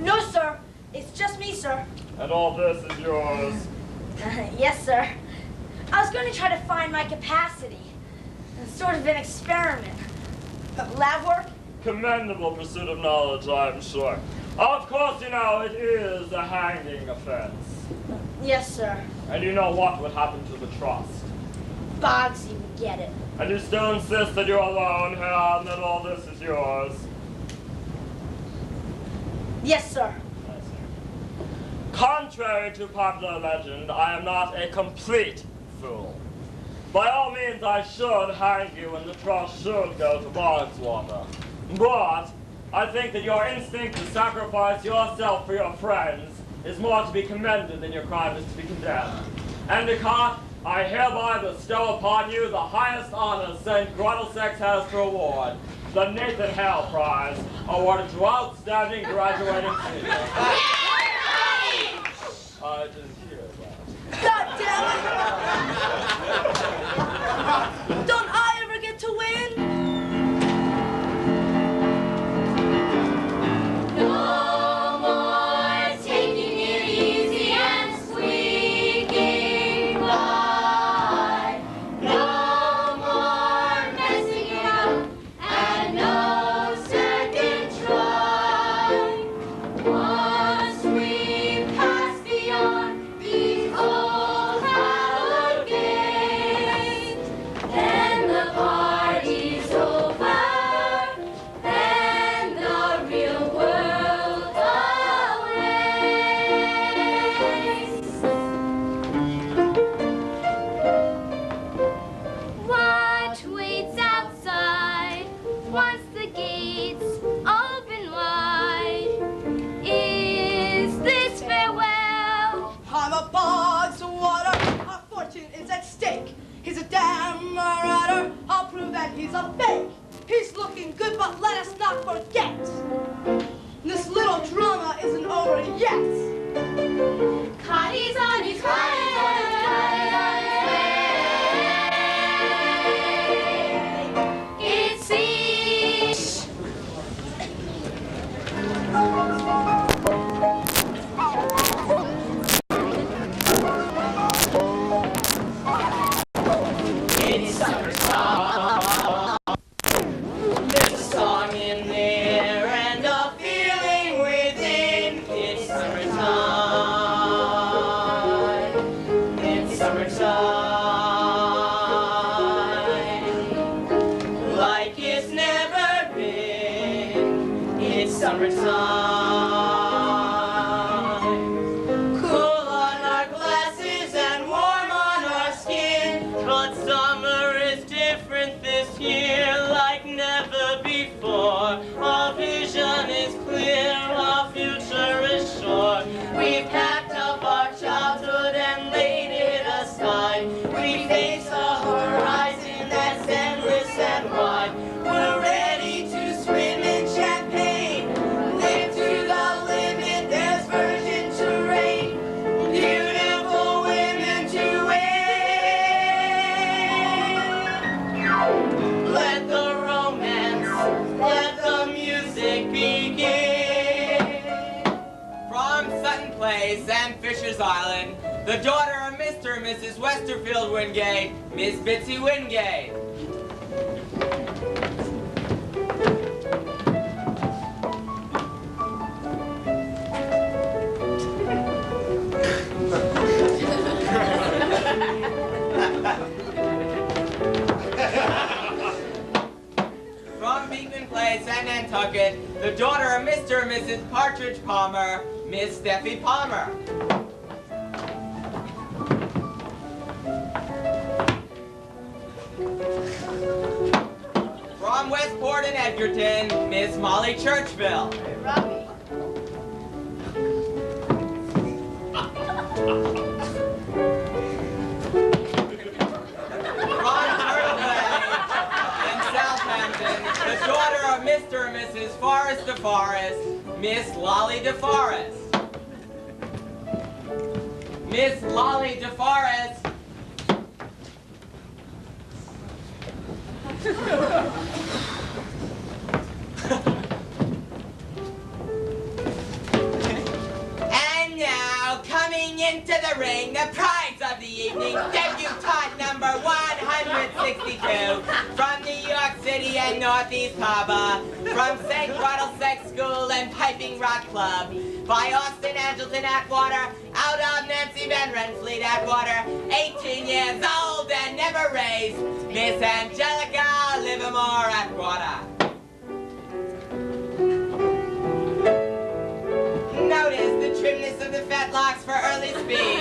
No, sir. It's just me, sir. And all this is yours. Yes, sir. I was going to try to find my capacity. Sort of an experiment. Lab work? Commendable pursuit of knowledge, I'm sure. Of course, you know, it is a hanging offense. Yes, sir. And you know what would happen to the trust. Bogsy would get it. And you still insist that you're alone here and that all this is yours. Yes, sir. I see. Contrary to popular legend, I am not a complete fool. By all means, I should hang you and the trust should go to Bogswater. But I think that your instinct to sacrifice yourself for your friends is more to be commended than your crime is to be condemned. Endicott, I hereby bestow upon you the highest honor St. Grottelsex has to award, the Nathan Hale Prize, awarded to outstanding graduating senior. I didn't hear that. God damn it! Don't I ever get to win? No more taking it easy and squeaking by. No more messing around and no second try. Once we pass beyond these old hallowed gates, Yes! Cotty's on his way. It seems. It's summertime. There's a song in there and a feeling within. It's summertime. It's summertime. Like it's never been. It's summertime. Cool on our glasses and warm on our skin. But summer is different this year, like never before. Our vision is clear, our future is sure. We've packed up our childhood and laid it aside. We face a horizon that's endless and wide. We're ready to swim in champagne, live to the limit. There's virgin terrain, beautiful women to win. Let the romance, let the music begin. From Sutton Place and Fisher's Island, the daughter of Mr. and Mrs. Westerfield Wingate, Miss Bitsy Wingate. From Beekman Place and Nantucket, the daughter of Mr. and Mrs. Partridge Palmer, Miss Steffi Palmer. From Westport and Edgerton, Miss Molly Churchville. Robbie. From Turtle Bay in Southampton, the daughter of Mr. and Mrs. Forrest DeForest, Miss Lolly DeForest. Miss Lolly DeForest. And now, coming into the ring, the prize of the evening, debutante number 162, from New York City and Northeast Harbor, from St. Waddle Sex School and Piping Rock Club, by Austin Angelton Atwater, out of Nancy Van Renfleet Atwater, 18 years old and never raised, Miss Angelica Livermore Atwater. Notice the trimness of the fetlocks for early speed,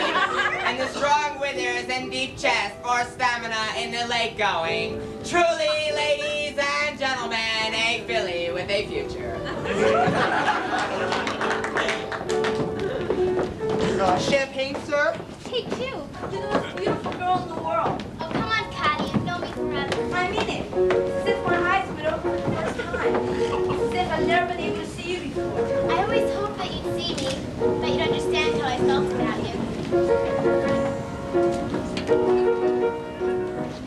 and the strong withers and deep chest for stamina in the late going. Truly, ladies and gentlemen, a filly with a future. Champagne, sir? Take two. You're the most beautiful girl in the world. Oh, come on, Patty. You've known me forever. I mean it. It's as if my eyes have been open for the first time. It's as if I've never been able to see you before. I always hoped that you'd see me, that you'd understand how I felt about you.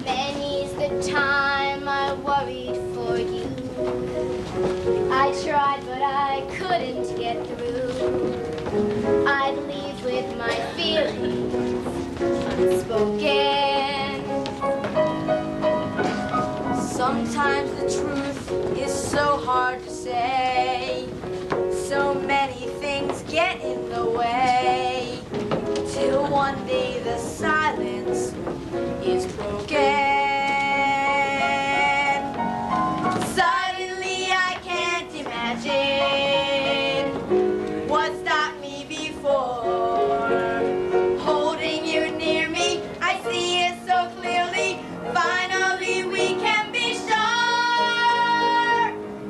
Many's the time I worried for you. I tried, but I couldn't get through. I'd leave with my feelings unspoken. Sometimes the truth is so hard to say. So many things get in the way. Till one day the silence is broken. Suddenly I can't imagine what stopped me before. Holding you near me, I see it so clearly. Finally we can be sure.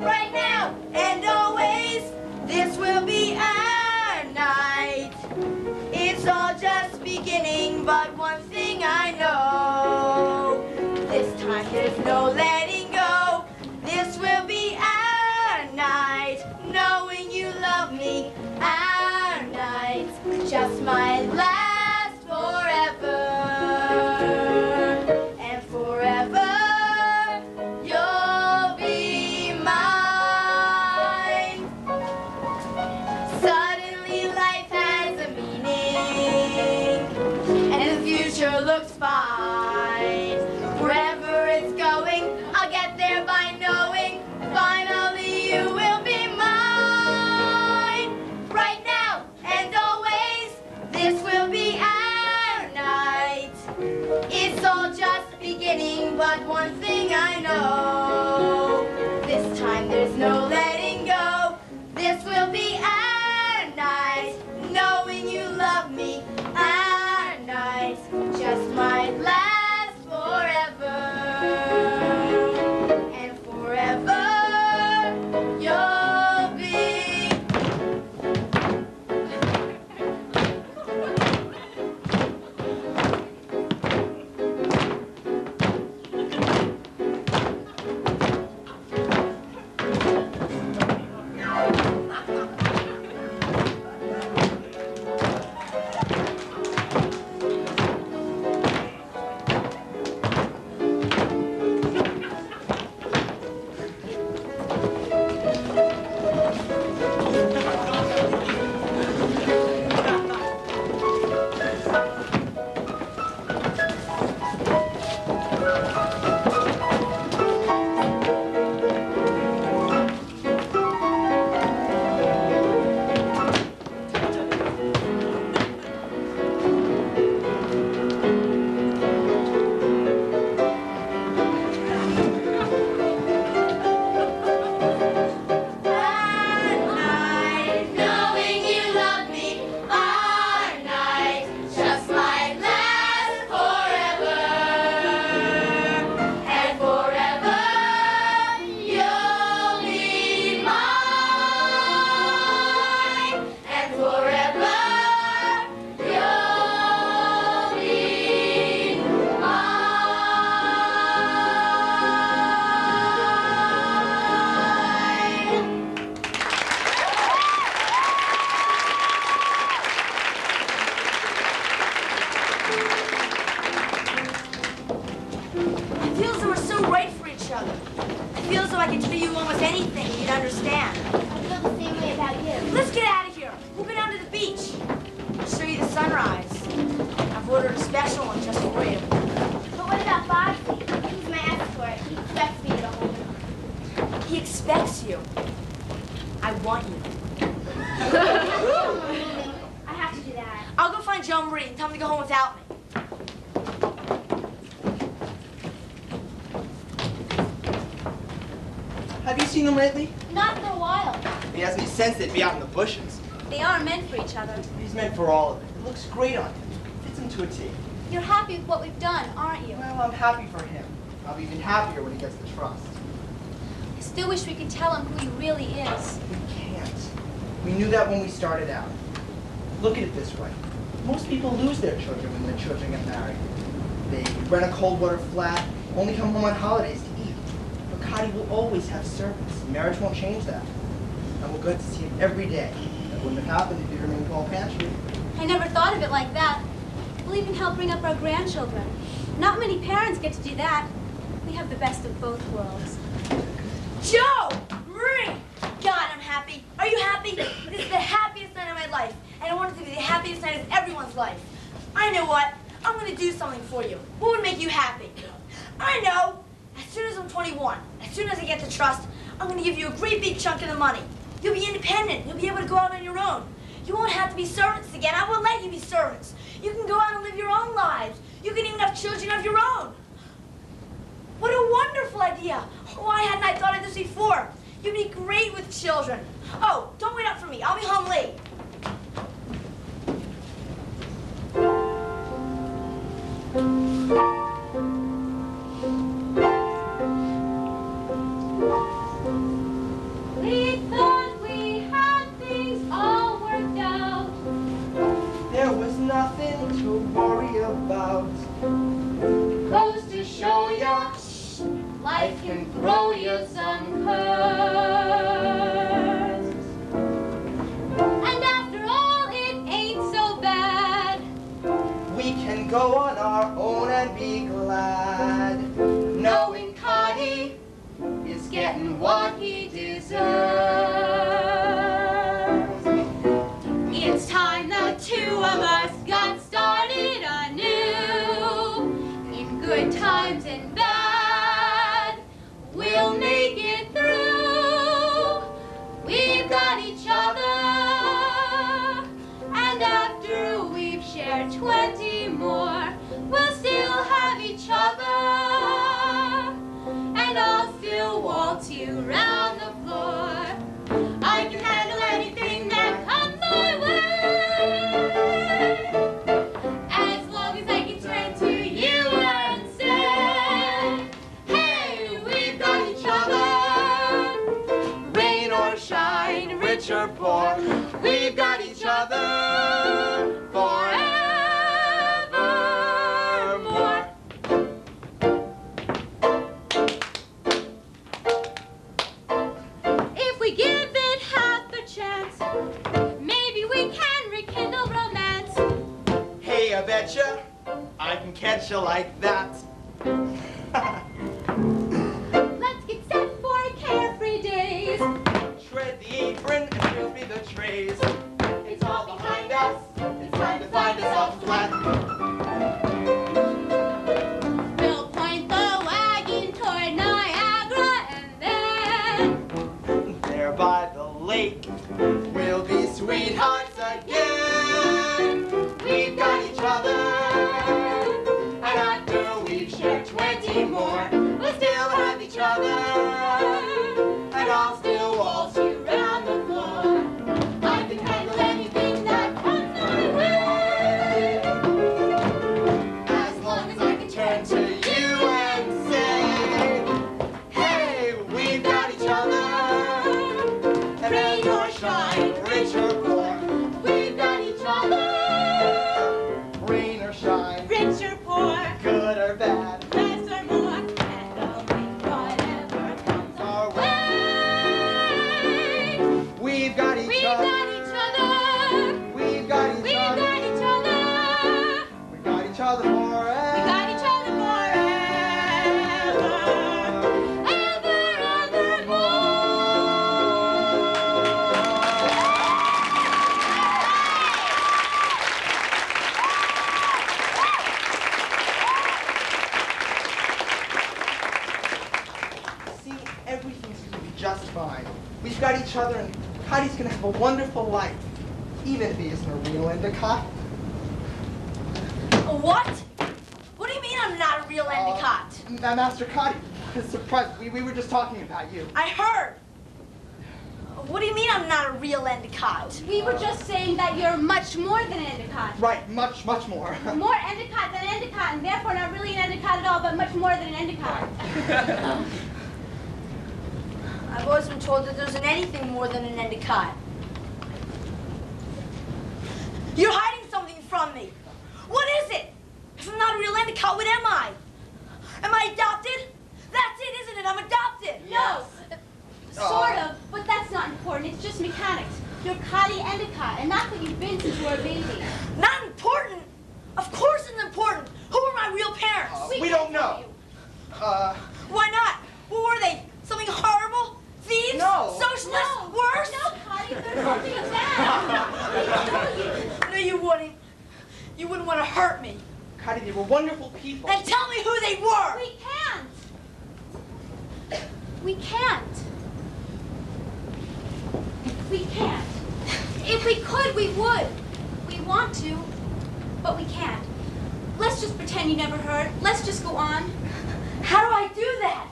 Right now and always, this will be our night. It's all just beginning, but one thing I know. This time there's no letting go. This will be our night. Knowing you love me, our night. just might last forever, and forever you'll be. Knowing you love me, our night just might last forever, and forever you'll be mine, and forever you'll be mine. I feel as though we're so right for each other. I feel as though I could tell you almost anything and you'd understand. I feel the same way about you. Let's get out of here. We'll go down to the beach. I'll show you the sunrise. I've ordered a special one just for you. But what about Boxy? He's my escort. He expects me to hold him. He expects you. I want you. I have to do that. I'll go find Joe Marie and tell him to go home without me. Have you seen him lately? Not for a while. If he has any sense, they'd be out in the bushes. They are meant for each other. He's meant for all of it. It looks great on him. Fits him to a T. You're happy with what we've done, aren't you? Well, I'm happy for him. I'll be even happier when he gets the trust. I still wish we could tell him who he really is. We can't. We knew that when we started out. Look at it this way. Most people lose their children when their children get married. They rent a cold water flat, only come home on holidays to eat. But Cotty will always have servants. Marriage won't change that. And we're glad to see him every day. That wouldn't have happened if he remained Paul Pantry. I never thought of it like that. We'll even help bring up our grandchildren. Not many parents get to do that. We have the best of both worlds. Joe! Marie! God, I'm happy. Are you happy? This is the happiest night of my life. And I want it to be the happiest night of everyone's life. I know what. I'm going to do something for you. What would make you happy? I know. As soon as I'm 21, as soon as I get the trust, I'm going to give you a great big chunk of the money. You'll be independent. You'll be able to go out on your own. You won't have to be servants again. I will let you be servants. You can go out and live your own lives. You can even have children of your own. What a wonderful idea. Why hadn't I thought of this before? You'd be great with children. Oh, don't wait up for me. I'll be home late. We thought we had things all worked out. There was nothing to worry about. Goes to show ya, life can throw you some curves. And after all, it ain't so bad. We can go on our own and be glad. Knowing Connie is getting what he deserves. It's time the two of us got started anew. In good times and bad, we'll make it through. We've got each other, and after we've shared 20 more, we'll still have each other. And I'll still waltz you round the floor. I can handle anything that comes my way. As long as I can turn to We've got each other forevermore. If we give it half a chance, maybe we can rekindle romance. Hey, I betcha I can catch you like that. Let's get set for carefree days. Shred the apron and fill me the trays. It's all behind us. It's time to find us out flat. We'll point the wagon toward Niagara and then There by the lake, we'll be sweethearts again. We've got each other, and after we've shared 20 more, we'll still have each other, and I'll still waltz you round the floor. I can handle anything that comes my way, as long as I can turn to you and say, hey, we've got each other. Rain or shine, rich or poor, we've got each other. Rain or shine, rich or poor, good or bad, less or more, and I'll make whatever comes our way. we've got each We've other. got each other. We've got each We've other. got each other. We've got each other forever. We got each other forever. See, everything's gonna be just fine. We've got each other, and Cotty's gonna have a wonderful life, even if he isn't a real Endicott. What? What do you mean I'm not a real Endicott? Master Cotty, surprise! We were just talking about you. I heard. What do you mean I'm not a real Endicott? We were just saying that you're much more than an Endicott. Right, much more. More Endicott than Endicott, and therefore not really an Endicott at all, but much more than an Endicott. I've always been told that there isn't anything more than an Endicott. You're hiding something from me. What is it? If I'm not a real Endicott, what am I? Am I adopted? That's it, isn't it? I'm adopted. No, sort of, but that's not important. It's just mechanics. You're Cotty Endicott, and that's what you've been since you were a baby. Not important? Of course it's important. Who are my real parents? We don't know. Why not? What were they? Something horrible? Thieves? No. Socialists? Worse? No, Cotty, there's something bad. No, you wouldn't. You wouldn't want to hurt me. Cotty, they were wonderful people. Then tell me who they were. We can't. We can't. We can't. If we could, we would. We want to, but we can't. Let's just pretend you never heard. Let's just go on. How do I do that?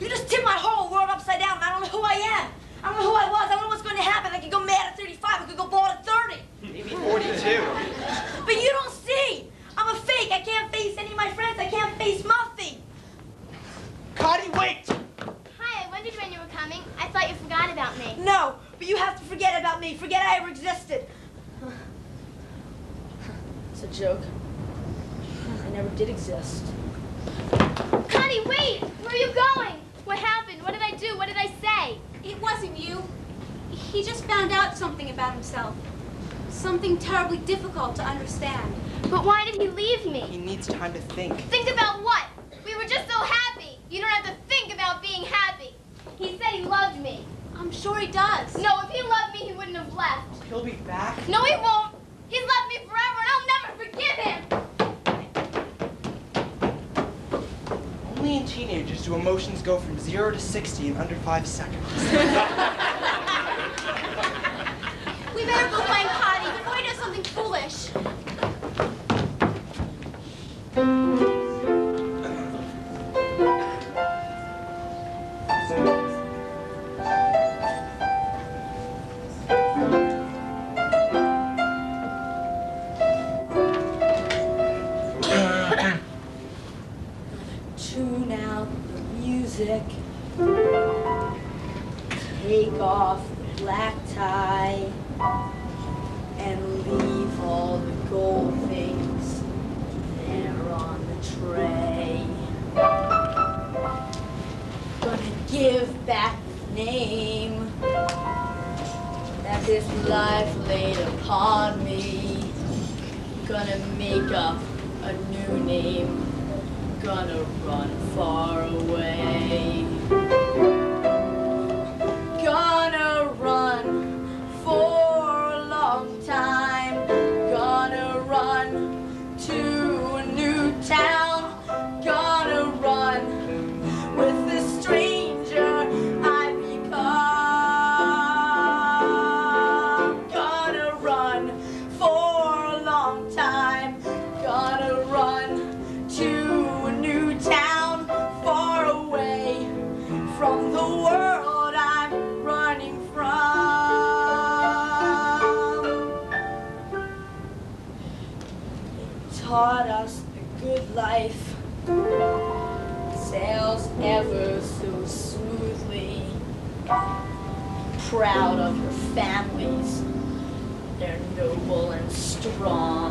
You just tip my whole world upside down. I don't know who I am. I don't know who I was. I don't know what's going to happen. I could go mad at 35. I could go bald at 30. Maybe 42. But you don't see. I'm a fake. I can't face any of my friends. I can't face Muffy. Cotty, wait! Hi, I wondered when you were coming. I thought you forgot about me. No, but you have to forget about me. Forget I ever existed. It's a joke. I never did exist. Connie, wait! Where are you going? What happened? What did I do? What did I say? It wasn't you. He just found out something about himself. Something terribly difficult to understand. But why did he leave He me? needs time to think. Think about what? We were just so happy. You don't have to think about being happy. He said he loved me. I'm sure he does. No, if he loved me, he wouldn't have left. He'll be back. No, he won't. He's left me forever, and I'll never forgive him. Only in teenagers do emotions go from 0 to 60 in under 5 seconds. We better go find Cotty before he does something foolish. Tune out the music. Take laid upon me. Gonna make up a new name. Gonna run far away. Gonna run for a long time. Gonna run to a new town. Gonna run with the stranger I become. Gonna run for a long time. Gonna run to a new town far away from the world I'm running from. It taught us the good life. Sails ever so smoothly. Proud of your families. They're noble and strong.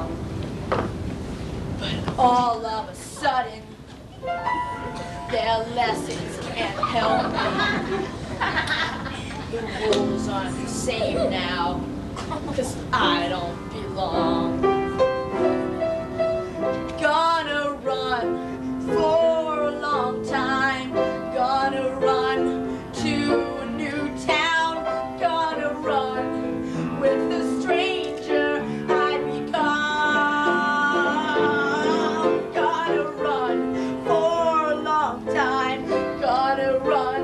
But all of a sudden, their lessons can't help me. The rules aren't the same now, 'cause I don't belong. Gonna run for a long time. Gonna run to a new town. Gonna run with the stranger I become. Gonna run for a long time. Gonna run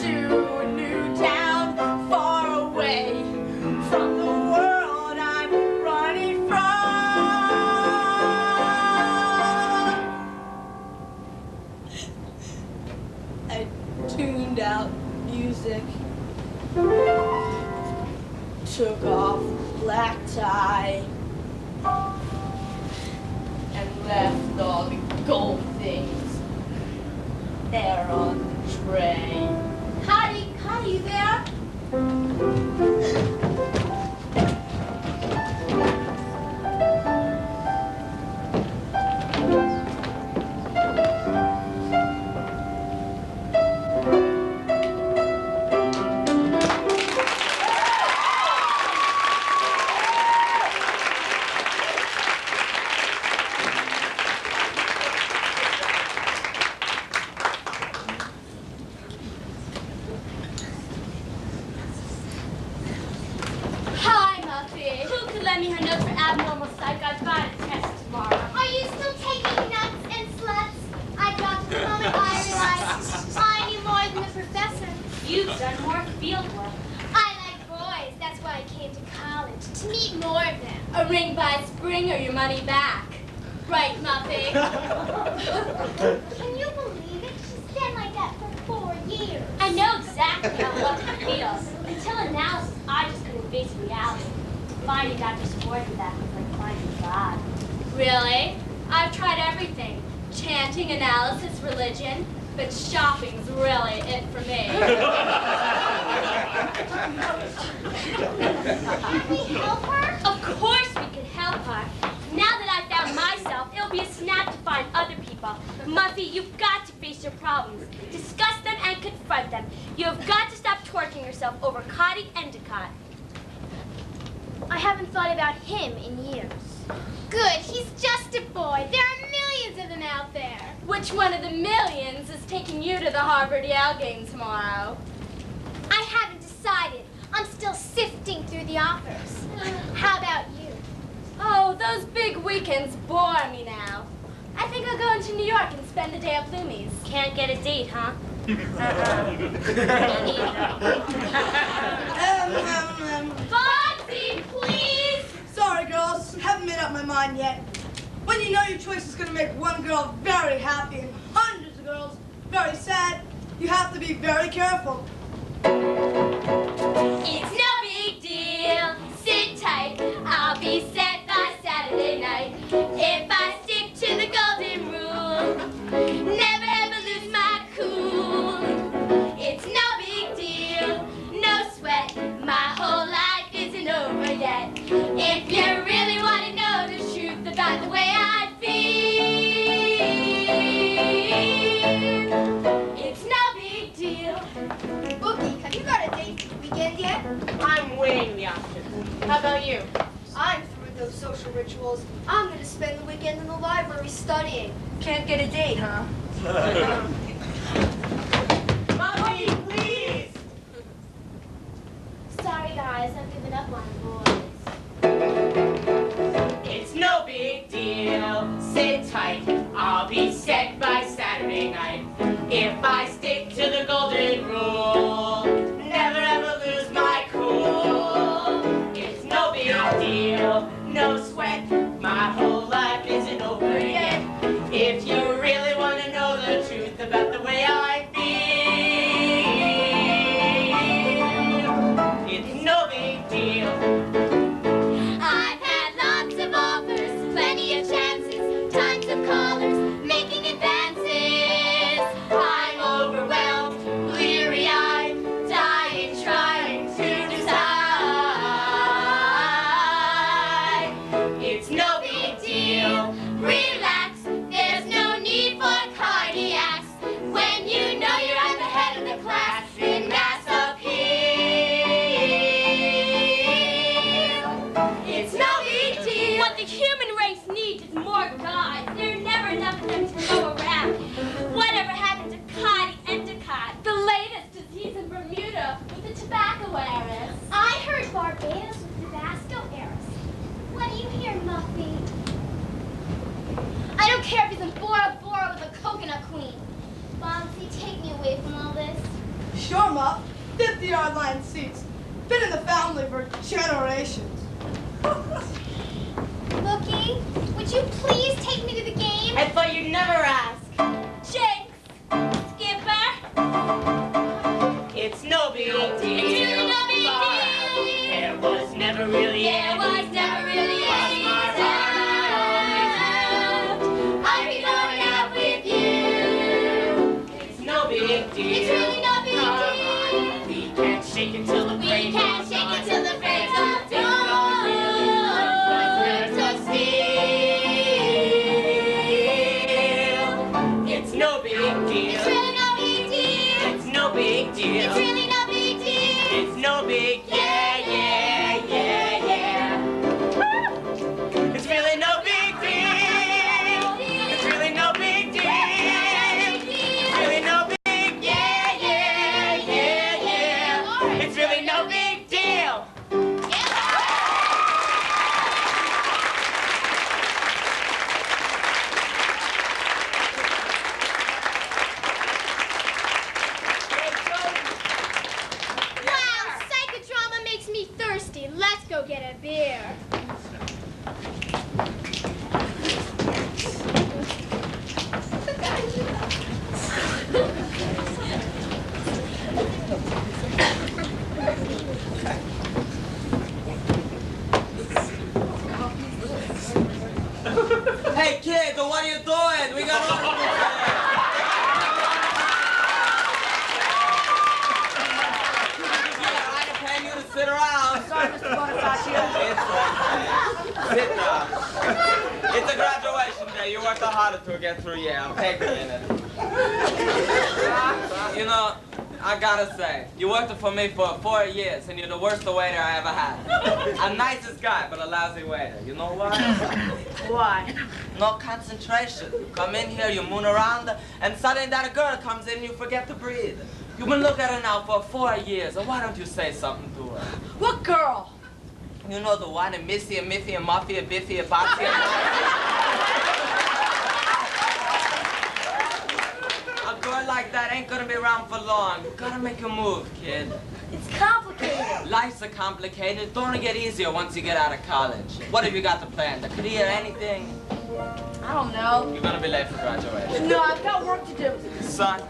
to a new town far away from the world I'm running from. I tuned out music, took off black tie, and left all the gold things there on the tray. Connie, you there? Hi, Muffy. Who could lend me her notes for abnormal psych? I've got a test tomorrow. Are you still taking nuts and sluts? I got the moment I realized I knew more than the professor. You've done more field work. I like boys. That's why I came to college, to meet more of them. A ring by spring or your money back. Right, Muffy? Can you believe it? She's been like that for 4 years. I know exactly how Muffy feels. Until analysis, I just couldn't face reality. Finding Dr. Sportenbach was like finding God. Really? I've tried everything. Chanting, analysis, religion, but shopping's really it for me. Can we help her? Of course we can help her. Now that I've found myself, it'll be a snap to find other people. Muffy, you've got to face your problems. Discuss them and confront them. You have got to stop torturing yourself over Cotty Endicott. I haven't thought about him in years. Good, he's just a boy. There are millions of them out there. Which one of the millions is taking you to the Harvard-Yale game tomorrow? I haven't decided. I'm still sifting through the offers. How about you? Oh, those big weekends bore me now. I think I'll go into New York and spend the day at Bloomies. Can't get a date, huh? Foxy, please! Sorry, girls. Haven't made up my mind yet. When you know your choice is going to make one girl very happy and hundreds of girls very sad, you have to be very careful. It's no big deal. Sit tight. I'll be set by Saturday night. If I stick to the golden rule, never ever lose my cool. It's no big deal. No sweat. My whole life isn't over yet. If you really want to know the truth about the way I feel, it's no big deal. Bookie, have you got a date for the weekend yet? I'm weighing the options. How about you? I'm through with those social rituals. I'm going to spend the weekend in the library studying. Can't get a date, huh? Mommy, please! Sorry, guys, I've given up on boys. It's no big deal. Sit tight. I'll be set by Saturday night. If I stick to the golden rule, never ever lose my cool. It's no big deal. No sweat. My whole life isn't over yet. If you really want to know the truth about the way I feel, it's no big deal. I've had lots of offers, plenty of chances, tons of callers, making advances. I'm overwhelmed, bleary-eyed, dying, trying to decide. It's no big deal. Relax, there's no need for cardiacs. When you know you're at the head of the class in mass appeal, it's no big deal. What the human race needs is more gods. There are never enough of them to go around. Whatever happened to Coddy Endicott, the latest disease in Bermuda with the tobacco heiress? I heard Barbados with Tabasco heiress. What do you hear, Muffy? I don't care if he's in Bora Bora with a coconut queen. Bonzi, take me away from all this. Sure, Muff. 50-yard line seats. Been in the family for generations. Looky, would you please take me to the game? I thought you'd never ask. Jinx! Skipper! It's no big deal. It's really no big deal. There was never really There was never really any Cross my reason. I'd be going out with you. It's no big deal. It's really no big deal. We can't shake it till the We break can't of shake it dawn. till the break of dawn. It's no big deal. It's really no big deal. It's no big deal. It's really no big deal. It's no big. Yeah, yeah, yeah, yeah. It's really no big deal. It's really no big deal. It's really no big. Yeah, yeah, yeah, yeah. It's really no big deal. Wow, psychodrama makes me thirsty. Let's go get a beer. Hey kids, what are you doing? We got orders today. Yeah, I ain't paying you to sit around. Sorry, Mr. Bonifacio. It's okay. Sit down. It's a graduation day. You worked harder to get through. Yeah, I'll take a minute. You know, I gotta say, you worked for me for 4 years, and you're the worst waiter I ever had. I'm nicest guy, but a lousy waiter. You know why? Why? No concentration. You come in here, you moon around, and suddenly that girl comes in, you forget to breathe. You've been looking at her now for 4 years, and why don't you say something to her? What girl? You know the one, and Missy, and Miffy, and Muffy, and Biffy, and Boxy, and a girl like that ain't gonna be around for long. You gotta make a move, kid. It's complicated. Life's a complicated. It's gonna get easier once you get out of college. What have you got to plan? The career, anything? I don't know. You're gonna be late for graduation. No, I've got work to do. Son,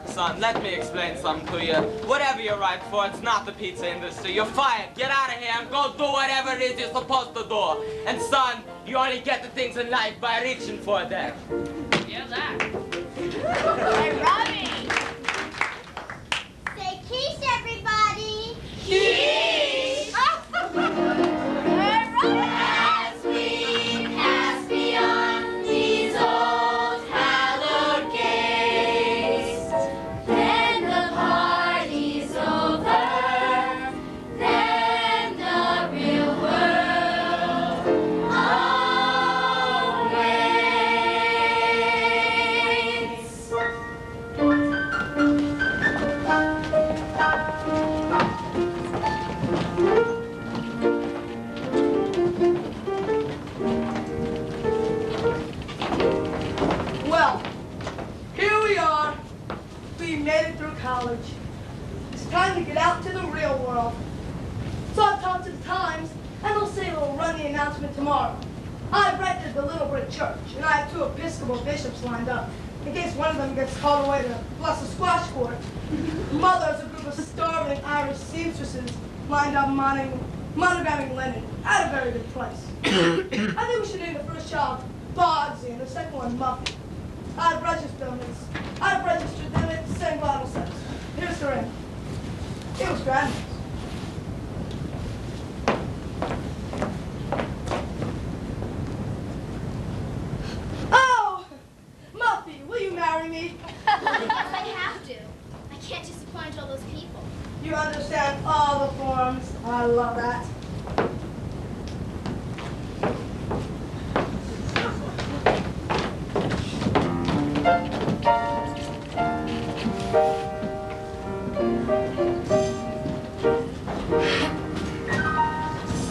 let me explain something to you. Whatever you're right for, it's not the pizza industry. You're fired. Get out of here and go do whatever it is you're supposed to do. And son, you only get the things in life by reaching for them. Yeah, that. Hey, Robbie! Say quiche, everybody! Quiche! As we pass beyond these old hallowed gates, then the party's over, then the real world the announcement tomorrow. I've rented the Little Brick Church, and I have 2 Episcopal bishops lined up, in case one of them gets called away to bless a squash court. Mother's a group of starving Irish seamstresses lined up monogramming linen at a very good price. I think we should name the first child Bogsy and the second one Muffy. I've registered them at St. Bible Sex. Here's the ring. It was grand. Oh! Muffy, will you marry me? Yes, I have to. I can't disappoint all those people. You understand all the forms. I love that.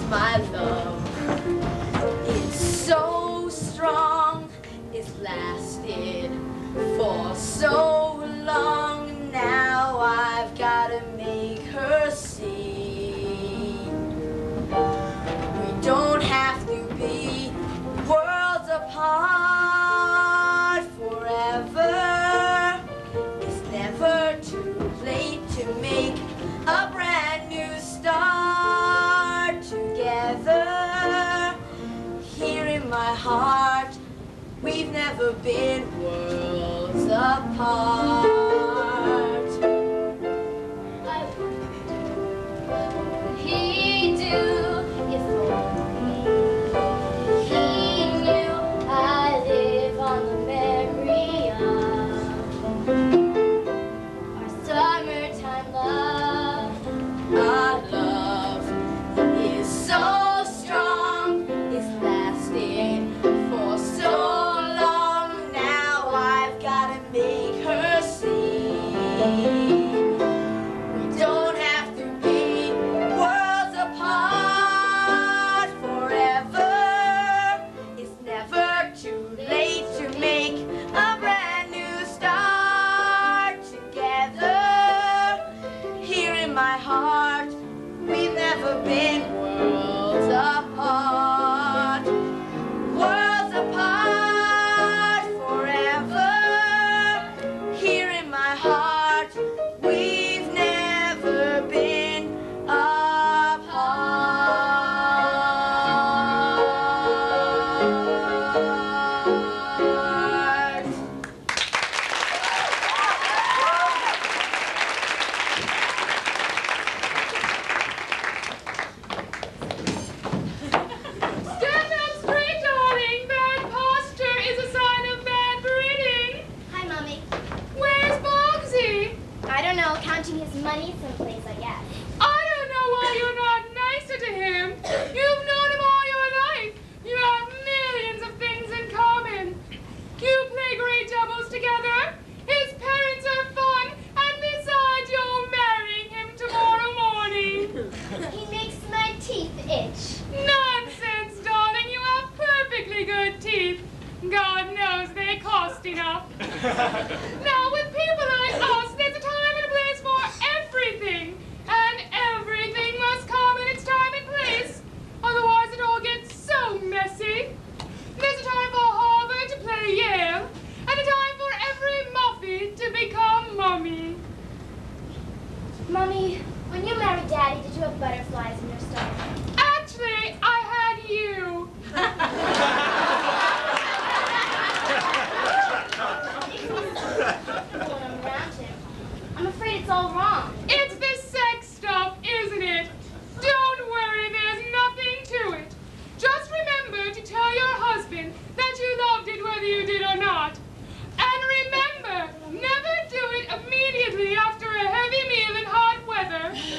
My love is so strong, it's lasted for so long. Now I've got to make her see. We don't have to be worlds apart forever. It's never too late to make a brand new start together. Here in my heart, we've never been worlds apart. What would he do if only he knew I live on the memory of our summertime love? Our love is so strong, it's lasted for so long. Now I've got to make her see. We don't have to be worlds apart forever. It's never too late to make a brand new start together. Here in my heart, we've never been worlds apart. Worlds apart forever. Here in my heart, we've never been apart. Stand up straight, darling. Bad posture is a sign of bad breeding. Hi, Mommy. Where's Bogsy? I don't know, counting his money someplace, I guess. I don't know why you're not nicer to him. You've known him all your life. You have millions of things in common. You play great doubles together. His parents are fun. And besides, you're marrying him tomorrow morning. He makes my teeth itch. Nonsense, darling. You have perfectly good teeth. God knows they cost enough. Now, with people like us, there's a time and a place for everything. And everything must come in its time and place. Otherwise, it all gets so messy. There's a time for Harvard to play Yale. And a time for every Muffy to become Mummy. Mommy, when you married Daddy, did you have butterflies in your stomach? Actually, I had you. When I'm around him, I'm afraid it's all wrong. It's the sex stuff, isn't it? Don't worry, there's nothing to it. Just remember to tell your husband that you loved it whether you did or not. And remember, never do it immediately after a heavy meal in hot weather. You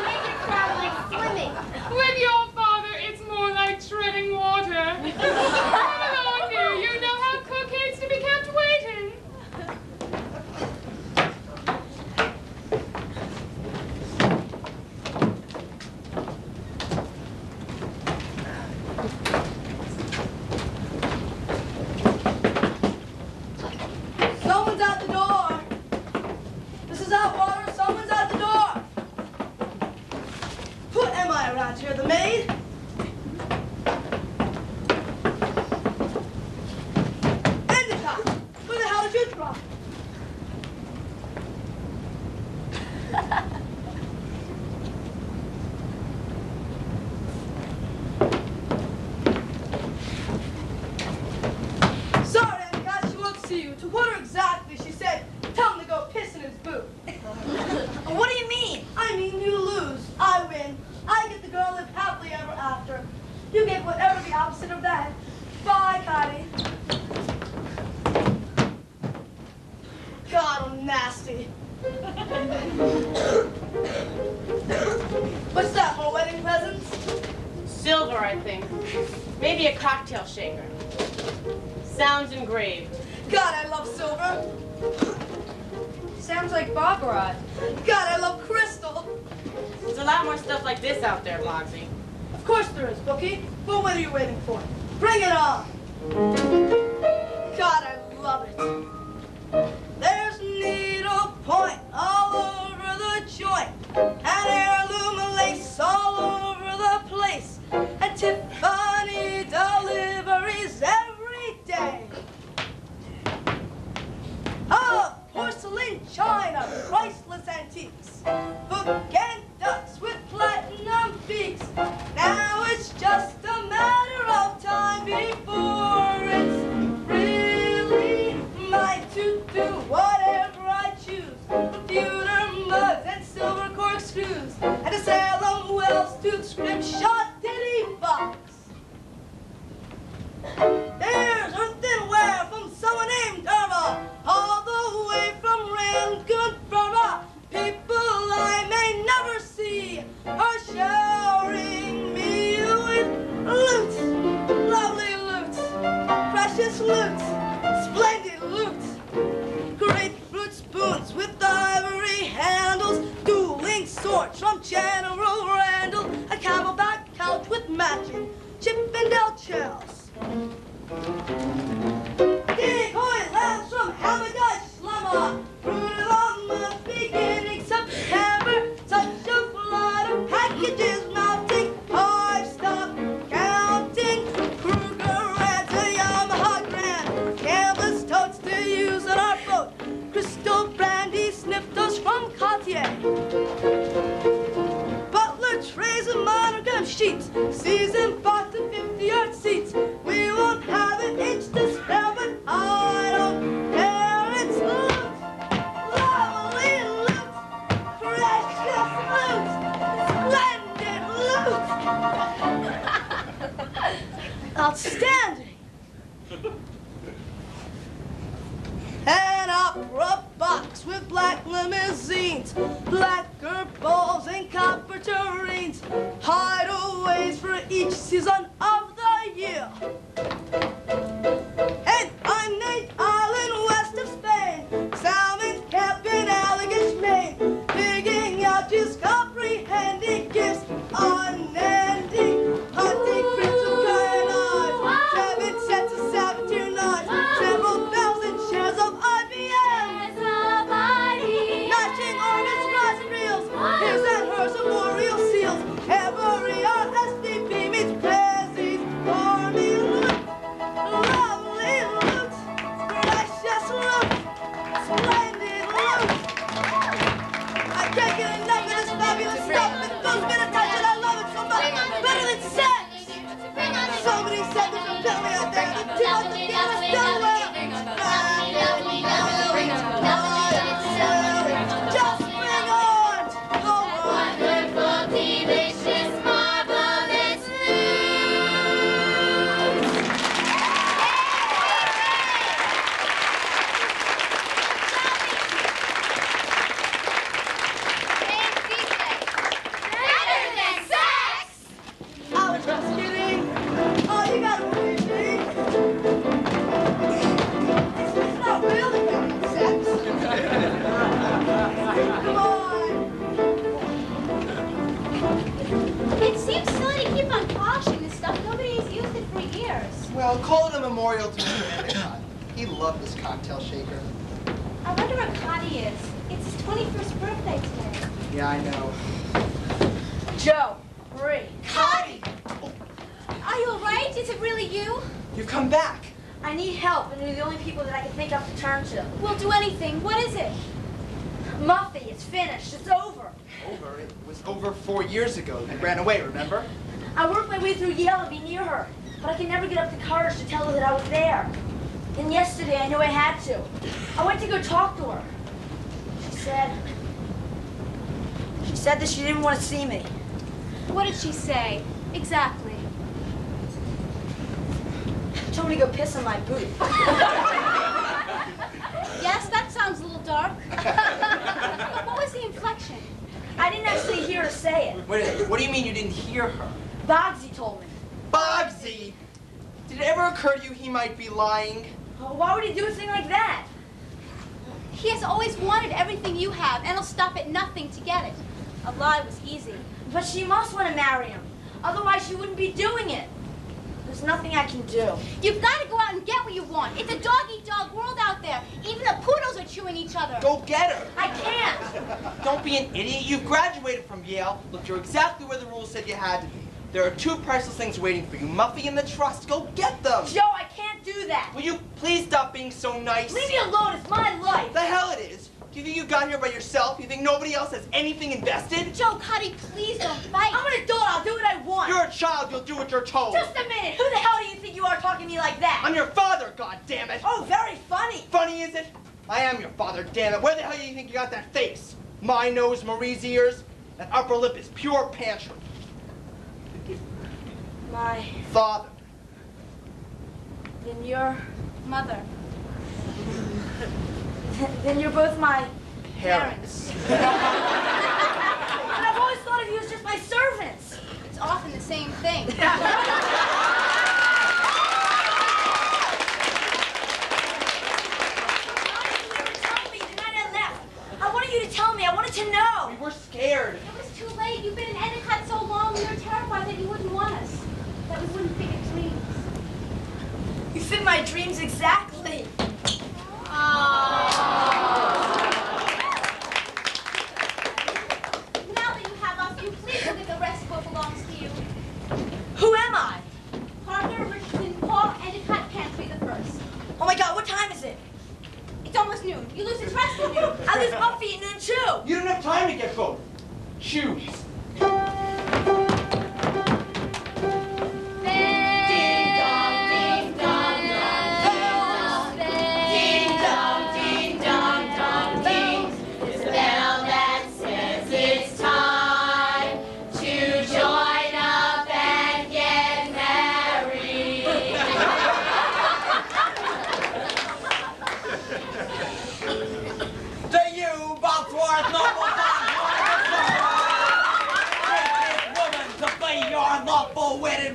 make it sound like swimming. With your father, it's more like treading water. Come along, dear. You know how cook hates to be kept waiting. Someone's at the door. This is Atwater. Someone's at the door. Who am I around here? The maid? opposite of that. Bye, Patty. God, I'm nasty. What's that, for wedding presents? Silver, I think. Maybe a cocktail shaker. Sounds engraved. God, I love silver. Sounds like baccarat. God, I love crystal. There's a lot more stuff like this out there, Moxie. Of course there is, Bookie. But what are you waiting for? Bring it on. God, I love it. There's needle point all over the joint, and heirloom lace all over the place, and Tiffany deliveries every day. Oh, porcelain china, priceless antiques, book and ducks with platinum beaks. Now it's just a matter of time before it's really mine to do whatever I choose. Pewter mugs and silver corkscrews, and a Salem Wells tooth script shot ditty box. There's earthenware from someone named Irma, all the way from Rangoon, Burma. People I may never see are showering me with loot, lovely loot, precious loot, splendid loot. Grapefruit spoons with ivory handles, dueling swords from General Randall, a camelback couch with matching Chippendale shells. Decoy lambs from Hamagai Slumma, fruit of the month beginning September. Such a flood of packages mounting, I've stopped counting. Kruger and a Yamaha Grand, canvas totes to use on our boat. Crystal brandy snifters from Cartier. Butler trays of monogram sheets, seasoned box of 50-yard seats. We won't have an inch to spare, but I don't care. It's loot, lovely loot, precious loot, splendid loot. Outstanding. An opera box with black limousines, lacquer balls and copper tureens, hideaways for each season of the year. An unnamed island west of Spain, salmon camp in Allegan, Maine, digging out comprehending gifts, unending, hunting crystal knives, 7 sets of saboteur knives, several thousand shares of IBM, matching ornaments, rods and reels, his and hers memorial seals, every RSVP meets Prezzies, army loot, lovely loot, precious loot, splendid loot. I can't get enough of this fabulous stuff. It fills me to touch and I love it so much. Better than sex. So many seconds from Billy out there. The two of the girls still wear. Just bring on the Wonderful, delicious, marvelous news. Better than sex. I was just kidding. Oh, you gotta believe me. It's not really better than sex. Come on. It seems silly to keep on polishing this stuff. Nobody's used it for years. Well, call it a memorial to Mr. Endicott. He loved this cocktail shaker. I wonder where Connie is. It's his 21st birthday today. Yeah, I know. Joe, Marie. Connie! Are you all right? Is it really you? You've come back. I need help, and you're the only people that I can think of to turn to. We'll do anything. What is it? Muffy, it's finished. It's over. Over? It was over 4 years ago. You ran away, remember? I worked my way through Yale to be near her, but I can never get up the courage to tell her that I was there. And yesterday, I knew I had to. I went to go talk to her. She said that she didn't want to see me. What did she say? Exactly. told me to go piss on my boot. Yes, that sounds a little dark. But what was the inflection? I didn't actually hear her say it. Wait a minute, what do you mean you didn't hear her? Bogsy told me. Bogsy! Did it ever occur to you he might be lying? Oh, why would he do a thing like that? He has always wanted everything you have, and he'll stop at nothing to get it. A lie was easy. But she must want to marry him. Otherwise, she wouldn't be doing it. There's nothing I can do. You've got to go out and get what you want. It's a dog-eat-dog world out there. Even the poodles are chewing each other. Go get her! I can't. Don't be an idiot. You've graduated from Yale. Look, you're exactly where the rules said you had to be. There are 2 priceless things waiting for you, Muffy and the Trust. Go get them! Joe, I can't do that. Will you please stop being so nice? Leave me alone. It's my life. The hell it is. Do you think you got here by yourself? You think nobody else has anything invested? Joe, Cuddy, please don't fight. I'm an adult. I'll do what I want. You're a child. You'll do what you're told. Just a minute. Who the hell do you think you are talking to me like that? I'm your father, goddammit. Oh, very funny. Funny, is it? I am your father, damn it. Where the hell do you think you got that face? My nose, Marie's ears. That upper lip is pure pantry. My... Father. Then you're... Mother. Then you're both my... Parents. But I've always thought of you as just my servants. It's often the same thing. I wanted you to tell me. I wanted to know. We were scared. It was too late. You've been in Endicott so long, we were terrified that you wouldn't want us. That we wouldn't fit your dreams. You fit my dreams exactly. Now that you have us, you please look at the rest of what belongs to you. Who am I? Partner Richardson, Paul, Endicott Pantry the first. Oh my God, what time is it? It's almost noon. You lose the trust in you. I lose Muffy at noon too. You don't have time to get both. Choose.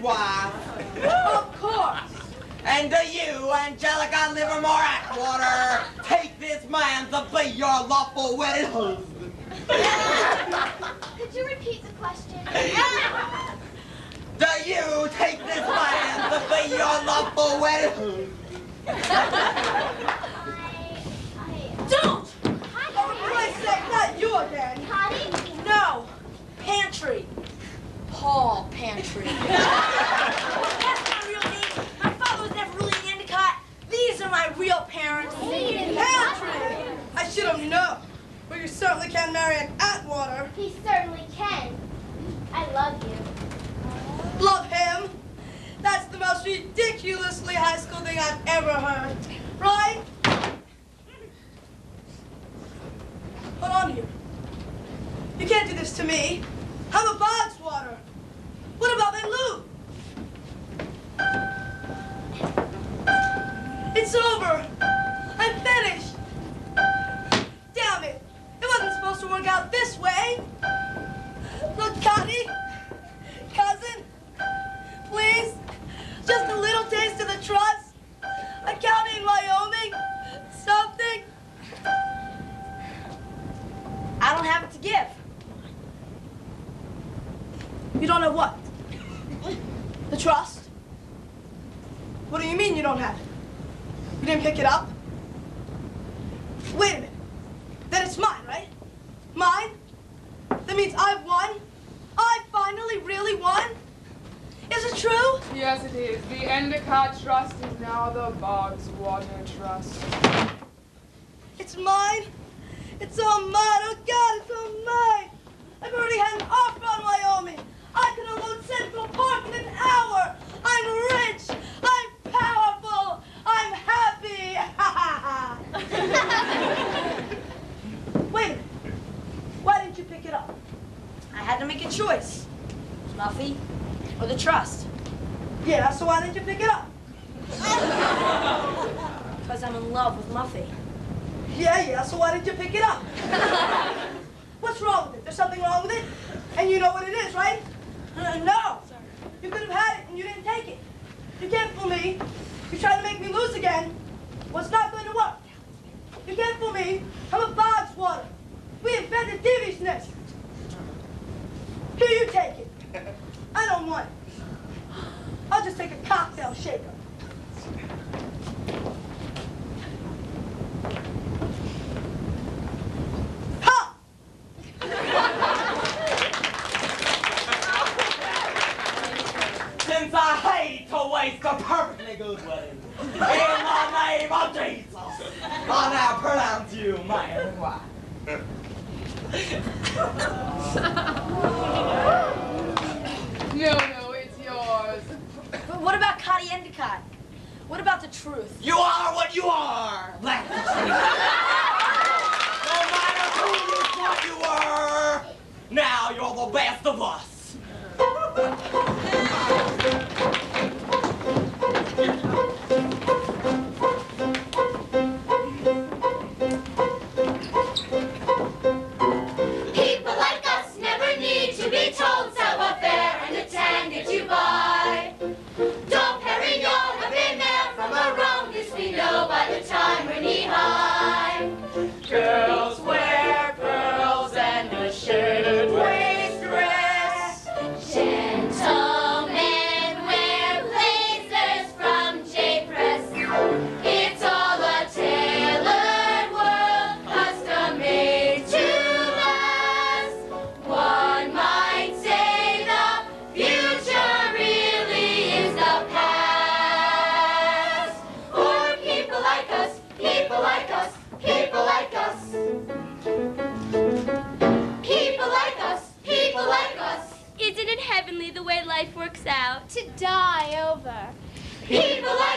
Wife. Of course. And do you, Angelica Livermore Atwater, take this man to be your lawful wedded husband? Could you repeat the question? Do you take this man to be your lawful wedded husband? Don't! Oh, for Christ's sake, not you again. Cuddy? No. Pantry. Paul Pantry. That's my real name. My father was never really in Endicott. These are my real parents. Pantry! I should have known. But you certainly can marry an Atwater. He certainly can. I love you. Love him? That's the most ridiculously high school thing I've ever heard. Right? Hold on here. You can't do this to me. I'm a Bogswater. What about my loot? It's over. I'm finished. Damn it. It wasn't supposed to work out this way. Look, Connie. Cousin. Please. Just a little taste of the trust. A county in Wyoming. Something. I don't have it to give. You don't know what? The trust? What do you mean you don't have it? You didn't pick it up? Wait a minute. Then it's mine, right? Mine? That means I've won? I finally really won? Is it true? Yes, it is. The Endicott Trust is now the Bogswater Trust. It's mine? It's all mine. Oh, God, it's all mine. I've already had an offer on Wyoming. I can unload Central Park in an hour. I'm rich. I'm powerful. I'm happy. Wait a minute. Why didn't you pick it up? I had to make a choice. Muffy or the trust. Yeah, so why didn't you pick it up? Because I'm in love with Muffy. Yeah, so why did you pick it up? What's wrong with it? There's something wrong with it? And you know what it is, right? No. You could have had it and you didn't take it. You can't fool me. You're trying to make me lose again. Well, it's not going to work. You can't fool me. I'm a bog's water. We invented Devi's nest. Here, you take it. I don't want it. I'll just take a cocktail shaker. Ha! Since I hate to waste a perfectly good wedding, in the name of Jesus, I now pronounce you man and wife. No, it's yours. But what about Cotty Endicott? What about the truth? You are what you are. Black the truth. No matter who you thought you were, now you're the best of us. People like us never need to be told savoir faire and attended to by. Dom Perignon have been there from around this we know by the time we're knee-high. Girls wear pearls and a shaded waist dress. Gentlemen wear blazers from J-Press. It's all a tailored world, custom made to last. One might say the future really is the past. For people like us, people like us, people like us. People like us, people like us. Isn't it heavenly the way life works out? To die over. People like